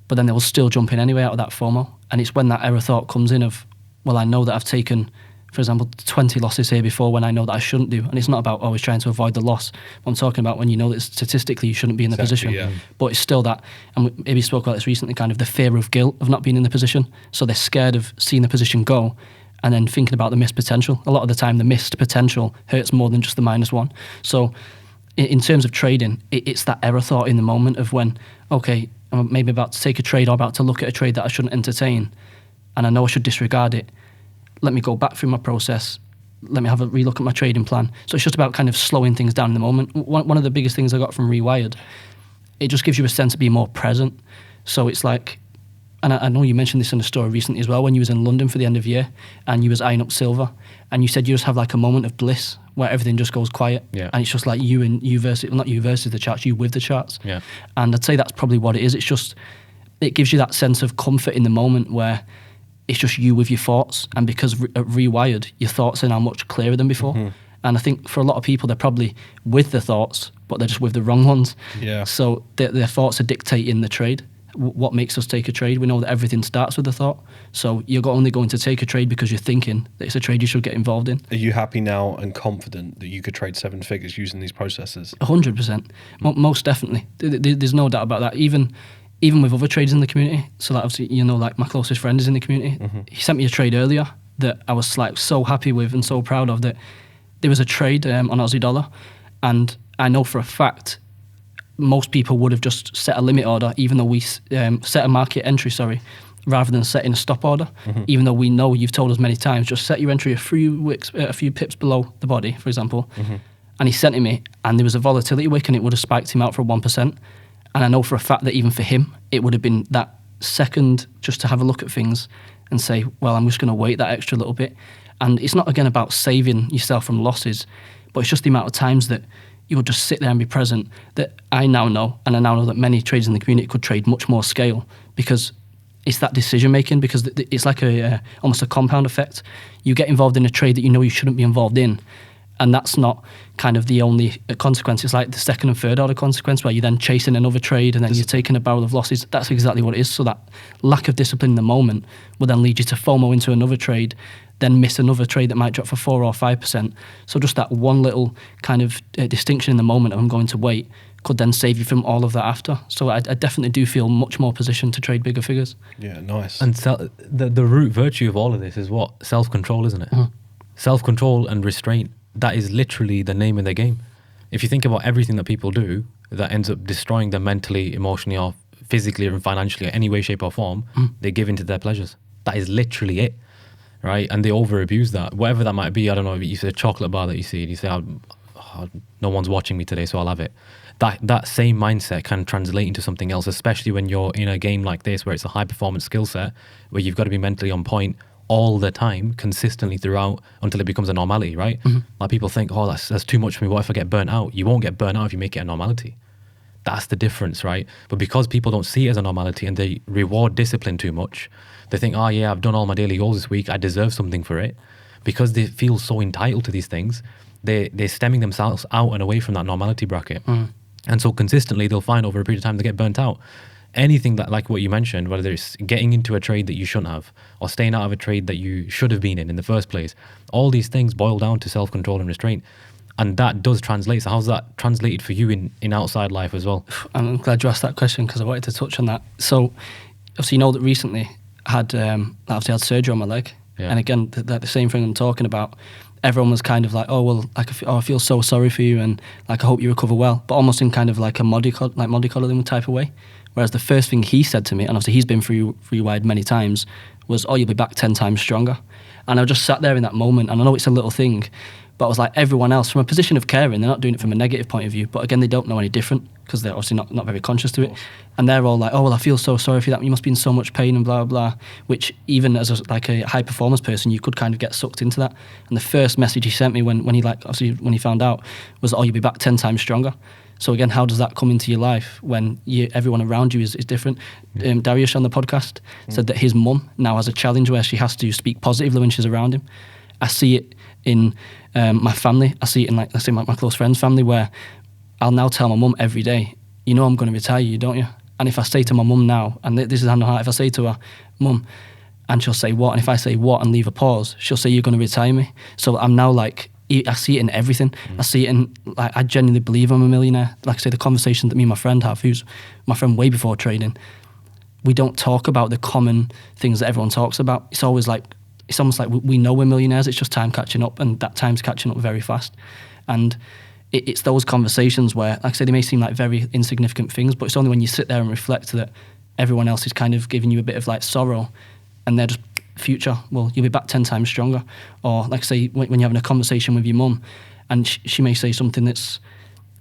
But then they will still jump in anyway out of that FOMO. And it's when that error thought comes in of, well, I know that I've taken, for example, 20 losses here before when I know that I shouldn't do. And it's not about always trying to avoid the loss. I'm talking about when you know that statistically you shouldn't be in the position. Yeah. But it's still that, and we maybe spoke about this recently, kind of the fear of guilt of not being in the position. So they're scared of seeing the position go and then thinking about the missed potential. A lot of the time the missed potential hurts more than just the -1. So in terms of trading, it's that error thought in the moment of when, okay, I'm maybe about to take a trade or about to look at a trade that I shouldn't entertain, and I know I should disregard it. Let me go back through my process. Let me have a relook at my trading plan. So it's just about kind of slowing things down in the moment. One of the biggest things I got from Rewired, it just gives you a sense of being more present. So it's like, and I know you mentioned this in a story recently as well, when you was in London for the end of year and you was eyeing up silver, and you said you just have like a moment of bliss where everything just goes quiet. Yeah. And it's just like you versus, well, not you versus the charts, you with the charts. Yeah. And I'd say that's probably what it is. It's just, it gives you that sense of comfort in the moment where it's just you with your thoughts. And because Rewired, your thoughts are now much clearer than before. And I think for a lot of people, they're probably with the thoughts, but they're just with the wrong ones. Yeah. So their thoughts are dictating the trade. What makes us take a trade? We know that everything starts with a thought. So you're only going to take a trade because you're thinking that it's a trade you should get involved in. Are you happy now and confident that you could trade 7 figures using these processes? 100%. Most definitely. There's no doubt about that. Even with other traders in the community. So that obviously, you know, like my closest friend is in the community. He sent me a trade earlier that I was like so happy with and so proud of, that there was a trade on Aussie dollar, and I know for a fact most people would have just set a limit order, even though we set a market entry, rather than setting a stop order. Even though we know, you've told us many times, just set your entry a few pips below the body, for example. And he sent it me, and there was a volatility wick, and it would have spiked him out for 1%. And I know for a fact that even for him, it would have been that second just to have a look at things and say, well, I'm just going to wait that extra little bit. And it's not, again, about saving yourself from losses, but it's just the amount of times that you would just sit there and be present, that I now know, and I now know that many traders in the community could trade much more scale, because it's that decision making, because it's like almost a compound effect. You get involved in a trade that you know you shouldn't be involved in, and that's not kind of the only consequence. It's like the second and third order consequence, where you're then chasing another trade and then you're taking a barrel of losses. That's exactly what it is. So that lack of discipline in the moment will then lead you to FOMO into another trade, then miss another trade that might drop for 4 or 5%. So just that one little kind of distinction in the moment of I'm going to wait could then save you from all of that after. So I definitely do feel much more positioned to trade bigger figures. Yeah, nice. And the root virtue of all of this is what? Self-control, isn't it? Self-control and restraint. That is literally the name of the game. If you think about everything that people do that ends up destroying them mentally, emotionally, or physically, or financially, or any way, shape, or form, they give into their pleasures. That is literally it, right? And they over-abuse that, whatever that might be. I don't know, if you say a chocolate bar that you see, and you say, no one's watching me today, so I'll have it. That same mindset can translate into something else, especially when you're in a game like this, where it's a high-performance skill set, where you've got to be mentally on point all the time, consistently throughout, until it becomes a normality, right? Like people think, oh, that's too much for me. What if I get burnt out? You won't get burnt out if you make it a normality. That's the difference, right? But because people don't see it as a normality and they reward discipline too much, they think, oh yeah, I've done all my daily goals this week, I deserve something for it. Because they feel so entitled to these things, they're stemming themselves out and away from that normality bracket. And so consistently they'll find over a period of time they get burnt out. anything that, like what you mentioned, whether it's getting into a trade that you shouldn't have or staying out of a trade that you should have been in the first place, all these things boil down to self-control and restraint. And that does translate. So how's that translated for you in outside life as well? I'm glad you asked that question because I wanted to touch on that. So obviously, you know that recently I had surgery on my leg. Yeah. And again, the same thing I'm talking about. Everyone was kind of like, oh, well, like, I feel so sorry for you and like, I hope you recover well, but almost in kind of like a mollycoddling type of way. Whereas the first thing he said to me, and obviously he's been through Rewired many times, was, oh, you'll be back 10 times stronger. And I just sat there in that moment, and I know it's a little thing, but I was like, everyone else, from a position of caring, they're not doing it from a negative point of view, but again, they don't know any different because they're obviously not very conscious to it. And they're all like, oh, well, I feel so sorry for that. You must be in so much pain and blah, blah, blah, which even as a high performance person, you could kind of get sucked into that. And the first message he sent me when he found out was, oh, you'll be back 10 times stronger. So again, how does that come into your life when everyone around you is different? Darius on the podcast said that his mum now has a challenge where she has to speak positively when she's around him. I see it in my family. I see it in, like, let's say my close friend's family, where I'll now tell my mum every day, you know I'm going to retire you, don't you? And if I say to my mum now, and this is hand on heart, if I say to her, mum, and she'll say what, and if I say what and leave a pause, she'll say, you're going to retire me. So I'm now like, I see it in everything. I see it in, like, I genuinely believe I'm a millionaire. Like I say, the conversation that me and my friend have, who's my friend way before trading, we don't talk about the common things that everyone talks about. It's always like, it's almost like we know we're millionaires, it's just time catching up, and that time's catching up very fast. And it's those conversations where, like I say, they may seem like very insignificant things, but it's only when you sit there and reflect that everyone else is kind of giving you a bit of like sorrow, and they're just, future, well, you'll be back 10 times stronger. Or like say, when you're having a conversation with your mum, and she may say something that's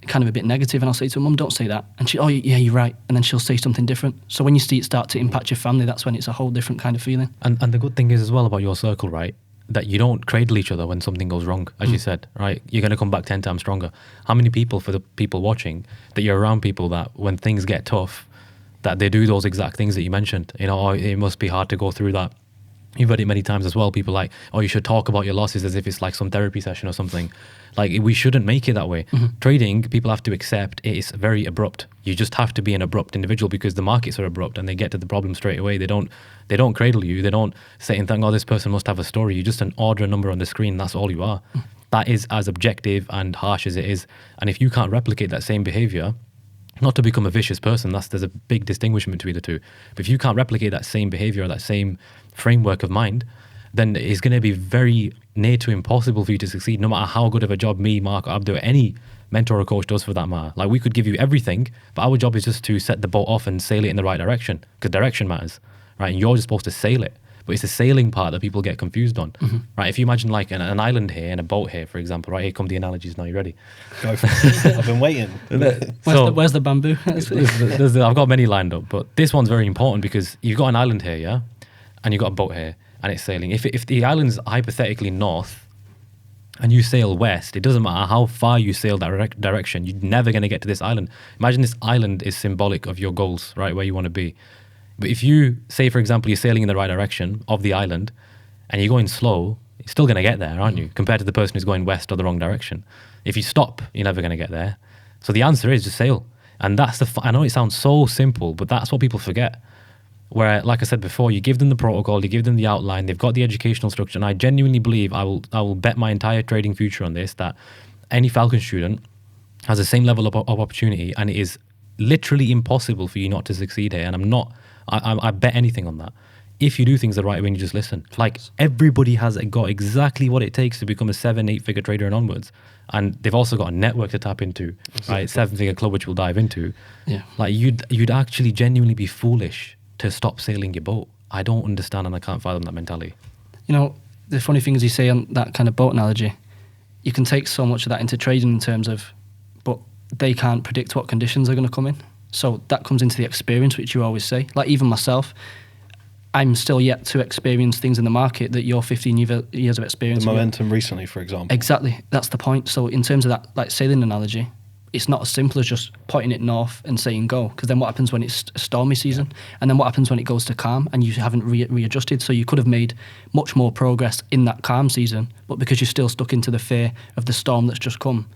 kind of a bit negative, and I'll say to her, mum, don't say that. And she, oh yeah, you're right. And then she'll say something different. So when you see it start to impact your family, that's when it's a whole different kind of feeling. And the good thing is as well about your circle, right, that you don't cradle each other when something goes wrong, as you said, right? You're going to come back 10 times stronger. How many people, for the people watching, that you're around people that when things get tough, that they do those exact things that you mentioned? You know, oh, it must be hard to go through that. You've heard it many times as well. People like, oh, you should talk about your losses as if it's like some therapy session or something. Like, we shouldn't make it that way. Trading, people have to accept it is very abrupt. You just have to be an abrupt individual because the markets are abrupt and they get to the problem straight away. They don't cradle you. They don't sit and think, oh, this person must have a story. You just order a number on the screen. That's all you are. That is as objective and harsh as it is. And if you can't replicate that same behavior, not to become a vicious person, there's a big distinguishment between the two. But if you can't replicate that same behavior, that same framework of mind, then it's going to be very near to impossible for you to succeed, no matter how good of a job me, Mark, or Abdo, any mentor or coach does for that matter. Like, we could give you everything, but our job is just to set the boat off and sail it in the right direction, because direction matters, right? And you're just supposed to sail it. But it's the sailing part that people get confused on, right? If you imagine like an island here and a boat here, for example, right? Here come the analogies now. You ready? Go for it. I've been waiting. Where's the bamboo? I've got many lined up, but this one's very important because you've got an island here, yeah? And you've got a boat here and it's sailing. If the island's hypothetically north and you sail west, it doesn't matter how far you sail that direction, you're never going to get to this island. Imagine this island is symbolic of your goals, right? Where you want to be. But if you say, for example, you're sailing in the right direction of the island and you're going slow, you're still going to get there, aren't you? Compared to the person who's going west or the wrong direction. If you stop, you're never going to get there. So the answer is just sail. And that's I know it sounds so simple, but that's what people forget. Where, like I said before, you give them the protocol, you give them the outline, they've got the educational structure. And I genuinely believe, I will bet my entire trading future on this, that any Falcon student has the same level of opportunity, and it is literally impossible for you not to succeed here. And I bet anything on that. If you do things the right way and you just listen. Like, everybody has got exactly what it takes to become a 7-8 figure trader and onwards. And they've also got a network to tap into, right? 7-figure club, which we'll dive into. Yeah. Like, you'd actually genuinely be foolish to stop sailing your boat. I don't understand, and I can't fathom that mentality. You know, the funny thing is, you say on that kind of boat analogy, you can take so much of that into trading in terms of, but they can't predict what conditions are going to come in. So that comes into the experience, which you always say. Like, even myself, I'm still yet to experience things in the market that your 15 years of experience. The momentum recently, for example. Exactly. That's the point. So in terms of that, like, sailing analogy, it's not as simple as just pointing it north and saying go. Because then what happens when it's a stormy season? Yeah. And then what happens when it goes to calm and you haven't readjusted? So you could have made much more progress in that calm season, but because you're still stuck into the fear of the storm that's just come,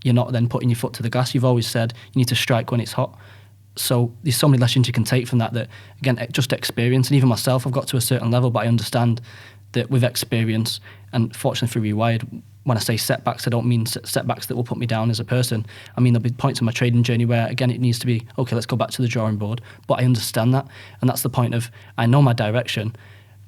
you're not then putting your foot to the gas. You've always said you need to strike when it's hot. So there's so many lessons you can take from that, again, just experience. And even myself, I've got to a certain level, but I understand that with experience, and fortunately for Rewired, when I say setbacks, I don't mean setbacks that will put me down as a person. I mean, there'll be points in my trading journey where, again, it needs to be, okay, let's go back to the drawing board. But I understand that. And that's the point of, I know my direction.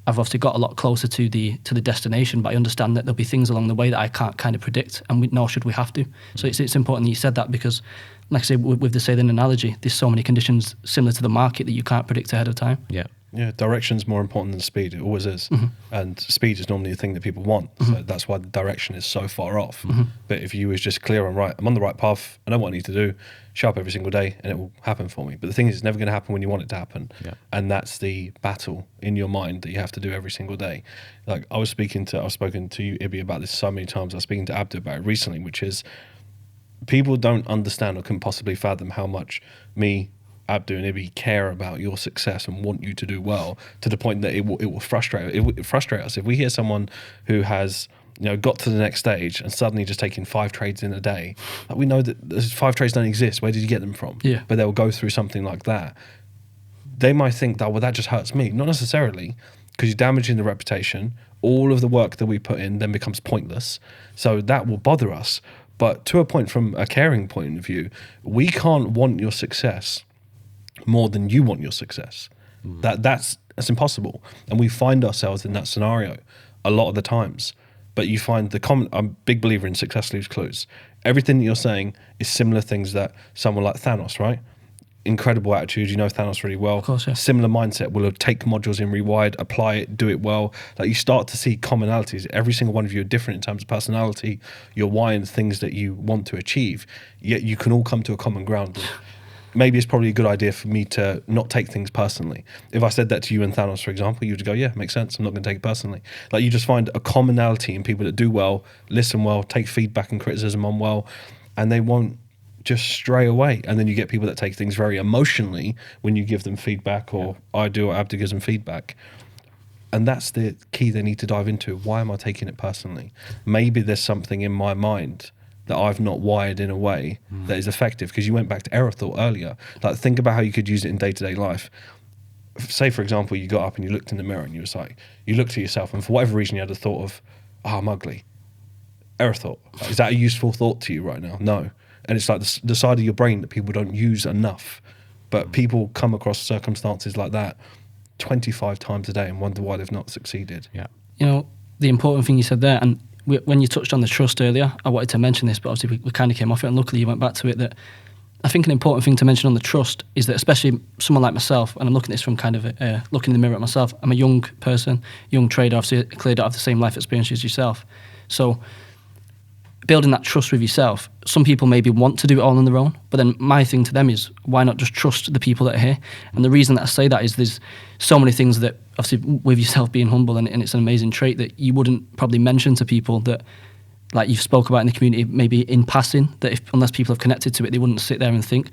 I've obviously got a lot closer to the destination, but I understand that there'll be things along the way that I can't kind of predict, and nor should we have to. So it's important that you said that, because, like I say, with the sailing analogy, there's so many conditions similar to the market that you can't predict ahead of time. Yeah, direction's more important than speed. It always is. And speed is normally the thing that people want. So that's why the direction is so far off. But if you was just clear on, right, I'm on the right path, I know what I need to do, show up every single day, and it will happen for me. But the thing is, it's never going to happen when you want it to happen. And that's the battle in your mind that you have to do every single day. Like I've spoken to you, Ibby, about this so many times. I was speaking to Abdu about it recently, which is people don't understand or can possibly fathom how much me, Abdu and Ibby care about your success and want you to do well, to the point that it will frustrate us if we hear someone who has got to the next stage and suddenly just taking 5 trades in a day. Like, we know that those 5 trades don't exist. Where did you get them from? But they'll go through something like that. They might think that, well, that just hurts me. Not necessarily, because you're damaging the reputation. All of the work that we put in then becomes pointless. So that will bother us. But to a point, from a caring point of view, we can't want your success more than you want your success. That's impossible. And we find ourselves in that scenario a lot of the times. But you find I'm a big believer in success leaves clues. Everything that you're saying is similar things that someone like Thanos, right? Incredible attitude, Thanos really well. Of course, yeah. Similar mindset, will take modules in Rewired, apply it, do it well. Like, you start to see commonalities. Every single one of you are different in terms of personality, your why, and things that you want to achieve. Yet you can all come to a common ground. Maybe it's probably a good idea for me to not take things personally. If I said that to you and Thanos, for example, you'd go, yeah, makes sense. I'm not going to take it personally. Like, you just find a commonality in people that do well, listen well, take feedback and criticism on well, and they won't just stray away. And then you get people that take things very emotionally when you give them feedback, or I do, or Abdu gives them feedback. And that's the key they need to dive into. Why am I taking it personally? Maybe there's something in my mind that I've not wired in a way that is effective. Because you went back to error thought earlier. Like, think about how you could use it in day-to-day life. Say, for example, you got up and you looked in the mirror and you was like, you looked at yourself, and for whatever reason you had a thought of, oh, I'm ugly. Error thought. Like, is that a useful thought to you right now? No. And it's like the side of your brain that people don't use enough. But people come across circumstances like that 25 times a day and wonder why they've not succeeded. The important thing you said there, and when you touched on the trust earlier, I wanted to mention this, but obviously we kind of came off it, and luckily you went back to it, that I think an important thing to mention on the trust is that, especially someone like myself, and I'm looking at this from kind of looking in the mirror at myself, I'm a young person, young trader, obviously clearly don't have the same life experience as yourself. So building that trust with yourself, some people maybe want to do it all on their own, but then my thing to them is, why not just trust the people that are here? And the reason that I say that is, there's so many things that, obviously with yourself being humble, and it's an amazing trait, that you wouldn't probably mention to people, that like you've spoke about in the community, maybe in passing, that unless people have connected to it, they wouldn't sit there and think.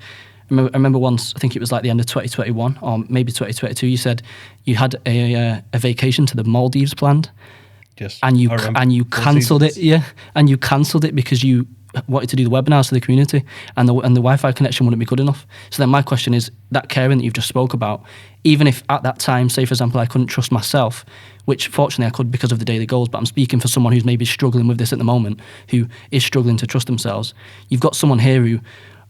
I remember once, I think it was like the end of 2021 or maybe 2022, you said you had a vacation to the Maldives planned. Yes, and you cancelled it, and you cancelled it because you wanted to do the webinars for the community, and the Wi-Fi connection wouldn't be good enough. So then my question is, that caring that you've just spoke about, even if at that time, say for example, I couldn't trust myself, which fortunately I could because of the daily goals, but I'm speaking for someone who's maybe struggling with this at the moment, who is struggling to trust themselves. You've got someone here who,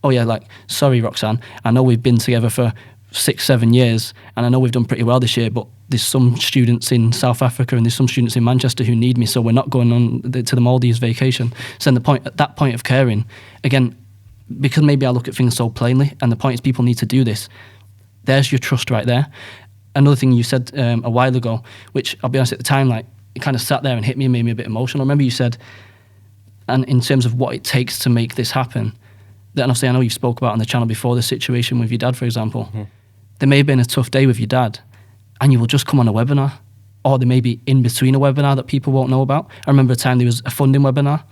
oh yeah, like, sorry Roxanne, I know we've been together for 6-7 years, and I know we've done pretty well this year, but there's some students in South Africa and there's some students in Manchester who need me, so we're not going on to the Maldives vacation. So at that point of caring, again, because maybe I look at things so plainly, and the point is people need to do this, there's your trust right there. Another thing you said a while ago, which I'll be honest, at the time, like, it kind of sat there and hit me and made me a bit emotional. I remember you said, and in terms of what it takes to make this happen, that, and obviously I know you spoke about on the channel before, the situation with your dad, for example. There may have been a tough day with your dad, and you will just come on a webinar, or there may be in between a webinar that people won't know about. I remember a time there was a funding webinar.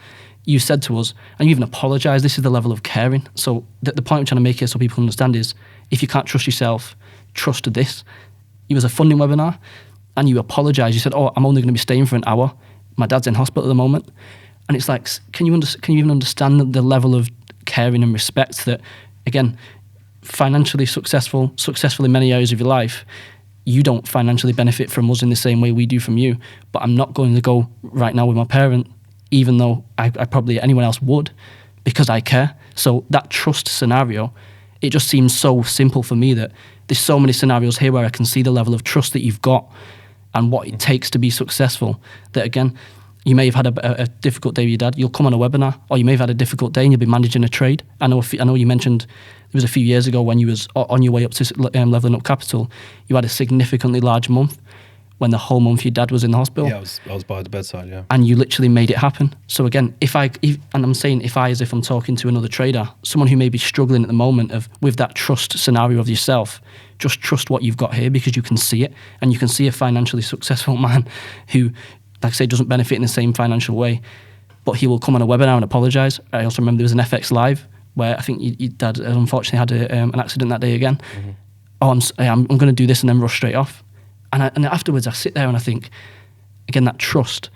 You said to us, and you even apologised, this is the level of caring. So the point I'm trying to make here so people understand is, if you can't trust yourself, trust this. It was a funding webinar, and you apologised. You said, oh, I'm only going to be staying for an hour. My dad's in hospital at the moment. And it's like, can you even understand the level of caring and respect that, again, financially successful in many areas of your life, you don't financially benefit from us in the same way we do from you. But I'm not going to go right now with my parent, even though I probably anyone else would, because I care. So that trust scenario, it just seems so simple for me that there's so many scenarios here where I can see the level of trust that you've got and what it takes to be successful. That again, you may have had a difficult day with your dad. You'll come on a webinar, or you may have had a difficult day and you'll be managing a trade. I know you mentioned it was a few years ago when you was on your way up to leveling up capital. You had a significantly large month when the whole month your dad was in the hospital. Yeah, I was by the bedside. Yeah, and you literally made it happen. So again, if I'm saying as if I'm talking to another trader, someone who may be struggling at the moment with that trust scenario of yourself, just trust what you've got here because you can see it, and you can see a financially successful man who, like I say, doesn't benefit in the same financial way, but he will come on a webinar and apologise. I also remember there was an FX Live where I think your dad unfortunately had an accident that day again. Mm-hmm. Oh, I'm going to do this and then rush straight off. And afterwards I sit there and I think, again, that trust,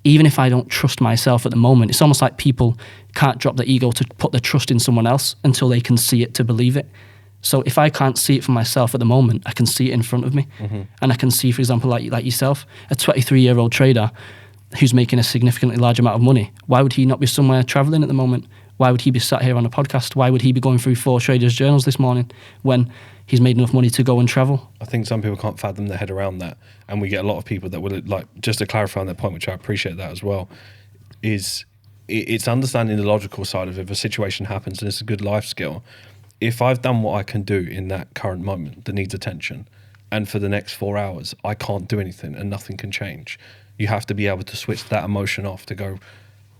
even if I don't trust myself at the moment, it's almost like people can't drop their ego to put their trust in someone else until they can see it to believe it. So if I can't see it for myself at the moment, I can see it in front of me. Mm-hmm. And I can see, for example, like yourself, a 23-year-old trader who's making a significantly large amount of money. Why would he not be somewhere traveling at the moment? Why would he be sat here on a podcast? Why would he be going through 4 traders' journals this morning when he's made enough money to go and travel? I think some people can't fathom their head around that. And we get a lot of people that will, like, just to clarify on that point, which I appreciate that as well, is it's understanding the logical side of it. If a situation happens and it's a good life skill, if I've done what I can do in that current moment that needs attention, and for the next 4 hours, I can't do anything and nothing can change, you have to be able to switch that emotion off to go,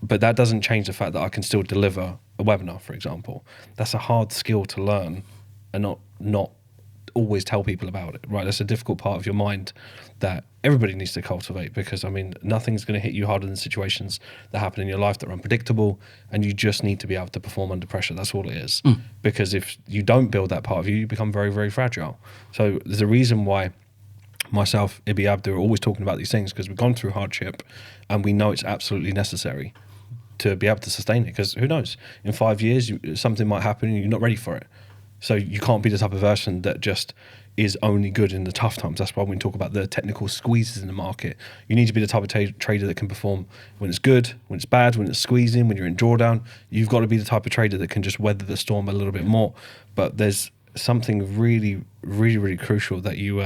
but that doesn't change the fact that I can still deliver a webinar, for example. That's a hard skill to learn and not always tell people about it, right? That's a difficult part of your mind that everybody needs to cultivate, because I mean, nothing's going to hit you harder than situations that happen in your life that are unpredictable, and you just need to be able to perform under pressure. That's all it is. Because if you don't build that part of you, you become very, very fragile. So there's a reason why myself, Ibby, Abdu are always talking about these things, because we've gone through hardship and we know it's absolutely necessary to be able to sustain it, because who knows, in 5 years something might happen and you're not ready for it. So you can't be the type of person that just is only good in the tough times. That's why when we talk about the technical squeezes in the market, you need to be the type of trader that can perform when it's good, when it's bad, when it's squeezing, when you're in drawdown. You've got to be the type of trader that can just weather the storm a little bit more. But there's something really, really, really crucial that you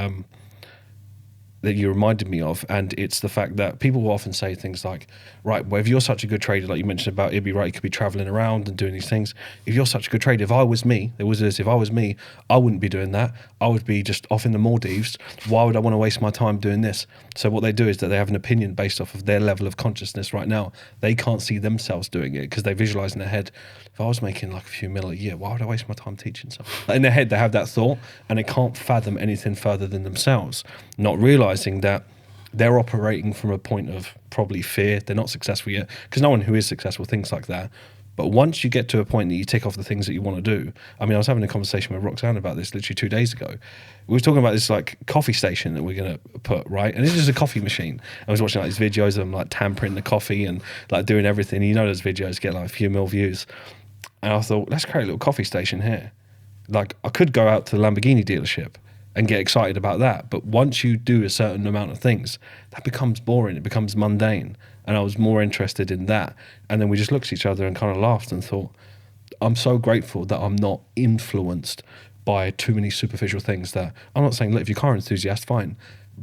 reminded me of, and it's the fact that people will often say things like, right, well, if you're such a good trader, like you mentioned about Ibby, right, you could be traveling around and doing these things. If you're such a good trader, if I was me, I wouldn't be doing that. I would be just off in the Maldives. Why would I want to waste my time doing this? So what they do is that they have an opinion based off of their level of consciousness right now. They can't see themselves doing it because they visualize in their head, if I was making like a few mil a year, why would I waste my time teaching something? In their head, they have that thought, and they can't fathom anything further than themselves, not realizing that they're operating from a point of probably fear. They're not successful yet, because no one who is successful thinks like that. But once you get to a point that you tick off the things that you want to do, I mean, I was having a conversation with Roxanne about this literally 2 days ago. We were talking about this like coffee station that we're going to put, right? And it's just a coffee machine. I was watching like these videos of them like tampering the coffee and like doing everything. You know, those videos get like a few mil views. And I thought, let's create a little coffee station here. Like, I could go out to the Lamborghini dealership and get excited about that. But once you do a certain amount of things, that becomes boring. It becomes mundane. And I was more interested in that. And then we just looked at each other and kind of laughed and thought, I'm so grateful that I'm not influenced by too many superficial things. That I'm not saying, look, if you're a car enthusiast, fine.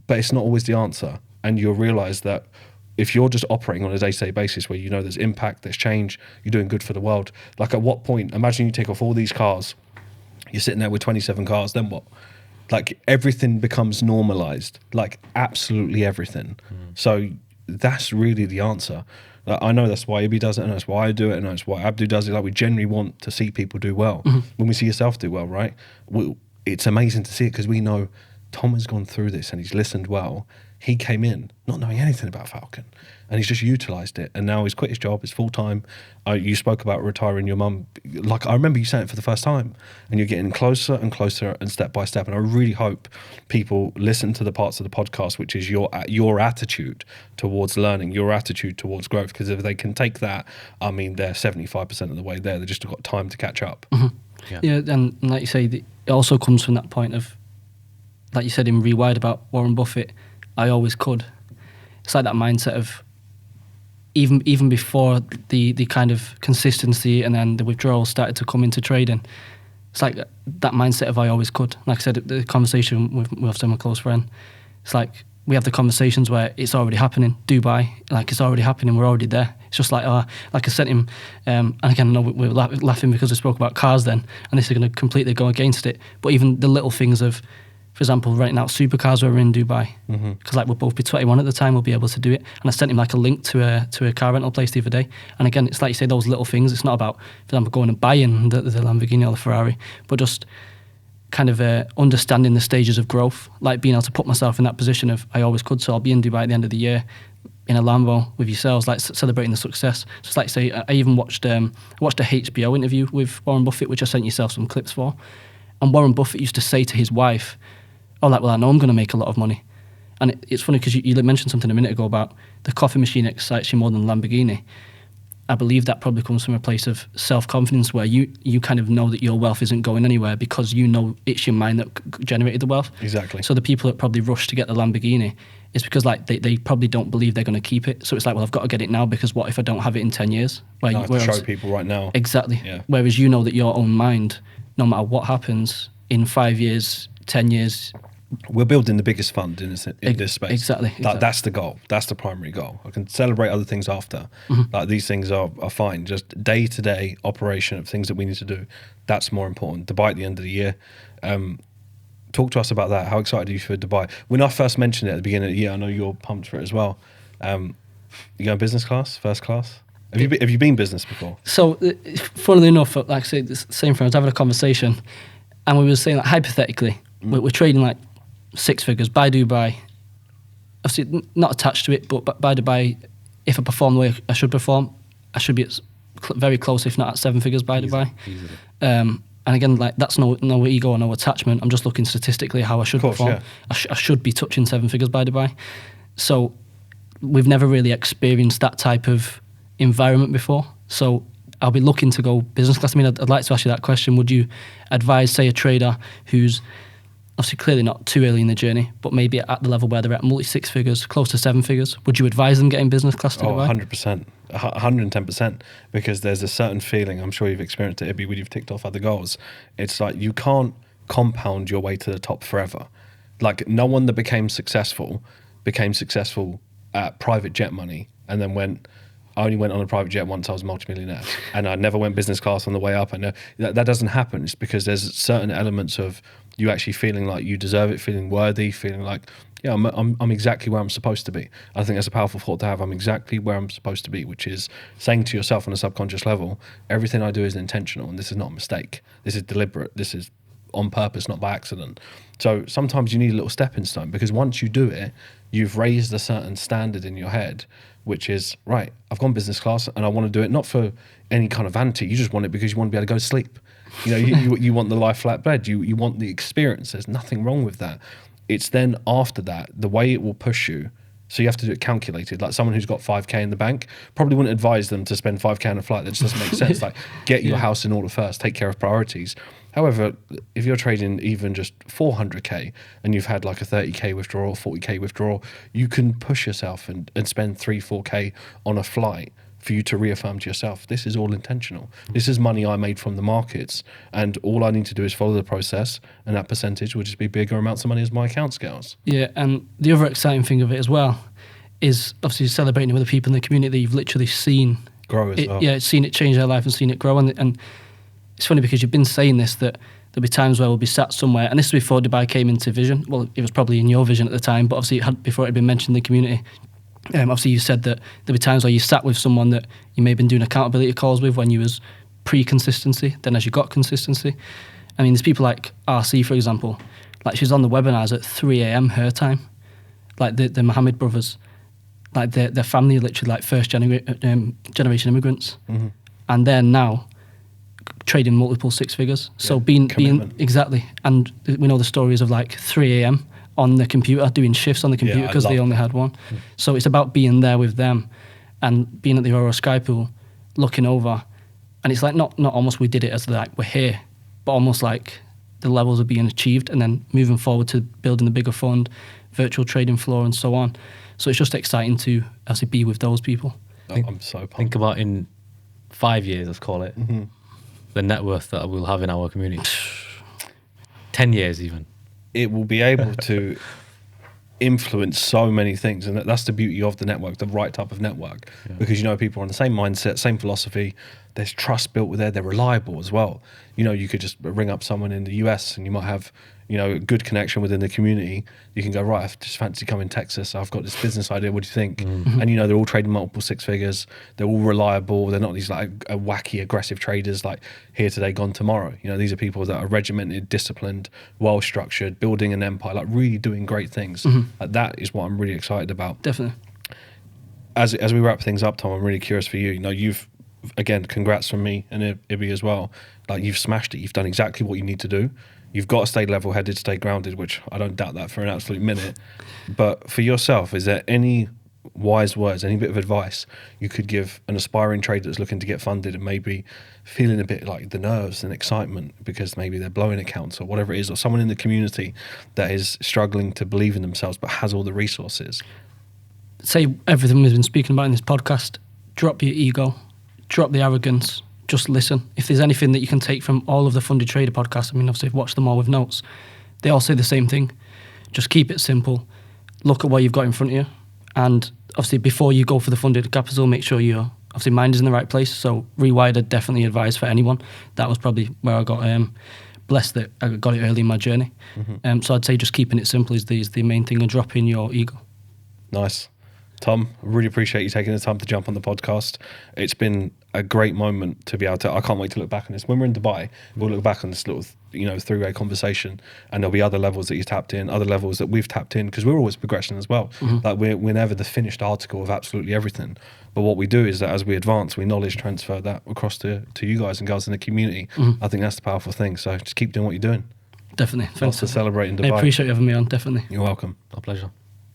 But it's not always the answer. And you'll realize that if you're just operating on a day-to-day basis where you know there's impact, there's change, you're doing good for the world. Like, at what point, imagine you take off all these cars, you're sitting there with 27 cars, then what? Like, everything becomes normalized, like absolutely everything. So that's really the answer. I know that's why Ibby does it, and that's why I do it, and that's why Abdu does it. Like, we generally want to see people do well. When we see yourself do well, right? It's amazing to see it, because we know Tom has gone through this and he's listened well. He came in not knowing anything about Falcon, and he's just utilized it, and now he's quit his job. It's full time. You spoke about retiring your mum. Like, I remember you saying it for the first time, and you're getting closer and closer and step by step. And I really hope people listen to the parts of the podcast which is your attitude towards learning, your attitude towards growth. Because if they can take that, I mean, they're 75% of the way there. They've just got time to catch up. Yeah, and like you say, it also comes from that point of, like you said in Rewired about Warren Buffett, I always could. It's like that mindset of even before the kind of consistency and then the withdrawals started to come into trading, it's like that mindset of I always could. Like I said, the conversation with often my close friend, it's like we have the conversations where it's already happening. Dubai, like it's already happening, we're already there. It's just like, like I sent him, and again, I know we're laughing because we spoke about cars then, and this is going to completely go against it. But even the little things of, for example, renting out supercars when we're in Dubai, because like we'll both be 21 at the time, we'll be able to do it. And I sent him like a link to a car rental place the other day. And again, it's like you say, those little things. It's not about, for example, going and buying the Lamborghini or the Ferrari, but just kind of understanding the stages of growth, like being able to put myself in that position of I always could. So I'll be in Dubai at the end of the year in a Lambo with yourselves, like celebrating the success. Just like say, I even watched a HBO interview with Warren Buffett, which I sent yourself some clips for. And Warren Buffett used to say to his wife, "Oh, like, well, I know I'm going to make a lot of money." And it's funny because you mentioned something a minute ago about the coffee machine excites you more than Lamborghini. I believe that probably comes from a place of self-confidence where you kind of know that your wealth isn't going anywhere because you know it's your mind that generated the wealth. Exactly. So the people that probably rush to get the Lamborghini is because like they probably don't believe they're going to keep it. So it's like, well, I've got to get it now because what if I don't have it in 10 years? I have to show people right now. Exactly. Yeah. Whereas Whereas you know that your own mind, no matter what happens in 5 years, 10 years, we're building the biggest fund in this space. Exactly. That's the goal. That's the primary goal. I can celebrate other things after. Like these things are fine. Just day-to-day operation of things that we need to do. That's more important. Dubai at the end of the year. Talk to us about that. How excited are you for Dubai? When I first mentioned it at the beginning of the year, I know you're pumped for it as well. You going business class, first class? Have you been business before? So, funnily enough, like I say, the same friend, I was having a conversation, and we were saying that hypothetically, we're trading like 6 figures by Dubai. Obviously, not attached to it, but by Dubai, if I perform the way I should perform, I should be very close, if not at 7 figures by Dubai. Easily. And again, like that's no ego or no attachment. I'm just looking statistically how I should perform. Yeah. I should be touching 7 figures by Dubai. So we've never really experienced that type of environment before. So I'll be looking to go business class. I mean, I'd like to ask you that question. Would you advise, say, a trader who's obviously clearly not too early in the journey, but maybe at the level where they're at multi-6 figures, close to 7 figures, would you advise them getting business class to Dubai? 100%, 110%, because there's a certain feeling, I'm sure you've experienced it, Ibby, when you've ticked off other goals. It's like you can't compound your way to the top forever. Like no one that became successful at private jet money and then I only went on a private jet once I was a multimillionaire and I never went business class on the way up. And that doesn't happen. It's because there's certain elements of you actually feeling like you deserve it, feeling worthy, feeling like, yeah, I'm exactly where I'm supposed to be. I think that's a powerful thought to have. I'm exactly where I'm supposed to be, which is saying to yourself on a subconscious level, everything I do is intentional and this is not a mistake. This is deliberate. This is on purpose, not by accident. So sometimes you need a little stepping stone because once you do it, you've raised a certain standard in your head, which is, right, I've gone business class and I want to do it not for any kind of vanity. You just want it because you want to be able to go to sleep. You know, you want the lie flat bed. You want the experience. There's nothing wrong with that. It's then after that, the way it will push you. So you have to do it calculated. Like someone who's got 5K in the bank probably wouldn't advise them to spend 5K on a flight. That just doesn't make sense. Like get your house in order first, take care of priorities. However, if you're trading even just 400K and you've had like a 30K withdrawal, 40K withdrawal, you can push yourself and spend 3-4K on a flight for you to reaffirm to yourself, this is all intentional. This is money I made from the markets and all I need to do is follow the process and that percentage will just be bigger amounts of money as my account scales. Yeah, and the other exciting thing of it as well is obviously celebrating with the people in the community that you've literally seen grow as well. Yeah, seen it change their life and seen it grow. And it's funny because you've been saying this, that there'll be times where we'll be sat somewhere, and this is before Dubai came into vision. Well, it was probably in your vision at the time, but obviously before it had been mentioned in the community. Obviously you said that there'll be times where you sat with someone that you may have been doing accountability calls with when you was pre-consistency, then as you got consistency. I mean, there's people like RC, for example, like she's on the webinars at 3 a.m. her time, like the Mohammed brothers, like their family are literally like first generation immigrants, and they're now trading multiple 6 figures. So being exactly, and we know the stories of like 3 a.m. on the computer, doing shifts on the computer because they only had one. So it's about being there with them and being at the Aurora Sky Pool, looking over. And it's like not almost we did it as like we're here. but almost like the levels are being achieved and then moving forward to building the bigger fund, virtual trading floor and so on. So it's just exciting to actually be with those people. I'm so pumped. Think about in 5 years, let's call it, the net worth that we'll have in our community. 10 years even. It will be able to influence so many things, and that's the beauty of the network, the right type of network, because you know people are on the same mindset, same philosophy. There's trust built with there. They're reliable as well. You know, you could just ring up someone in the US and you might have, you know, a good connection within the community. You can go, right, I just fancy coming to Texas. I've got this business idea. What do you think? And you know, they're all trading multiple six figures. They're all reliable. They're not these like wacky, aggressive traders like here today, gone tomorrow. You know, these are people that are regimented, disciplined, well structured, building an empire, like really doing great things. Like, that is what I'm really excited about. Definitely. As we wrap things up, Tom, I'm really curious for you. You know, you've, again, congrats from me and Ibby as well. Like, you've smashed it. You've done exactly what you need to do. You've got to stay level-headed, stay grounded, which I don't doubt that for an absolute minute. But for yourself, is there any wise words, any bit of advice you could give an aspiring trader that's looking to get funded and maybe feeling a bit like the nerves and excitement because maybe they're blowing accounts or whatever it is, or someone in the community that is struggling to believe in themselves but has all the resources? Say everything we've been speaking about in this podcast. Drop your ego, drop the arrogance, just listen. If there's anything that you can take from all of the Funded Trader podcasts, I mean, obviously I've watched them all with notes. They all say the same thing. Just keep it simple. Look at what you've got in front of you. And obviously before you go for the funded capital, make sure your obviously mind is in the right place. So Rewired, I'd definitely advise for anyone. That was probably where I got blessed that I got it early in my journey. So I'd say just keeping it simple is the main thing, and dropping your ego. Nice. Tom, I really appreciate you taking the time to jump on the podcast. It's been a great moment to be able to, I can't wait to look back on this. When we're in Dubai, we'll look back on this little, you know, three-way conversation, and there'll be other levels that you tapped in, other levels that we've tapped in, because we're always progressing as well. Like, we're never the finished article of absolutely everything. But what we do is that as we advance, we knowledge transfer that across to you guys and girls in the community. I think that's the powerful thing. So just keep doing what you're doing. Definitely. Lots to celebrate in Dubai. I appreciate you having me on, definitely. You're welcome. Our pleasure.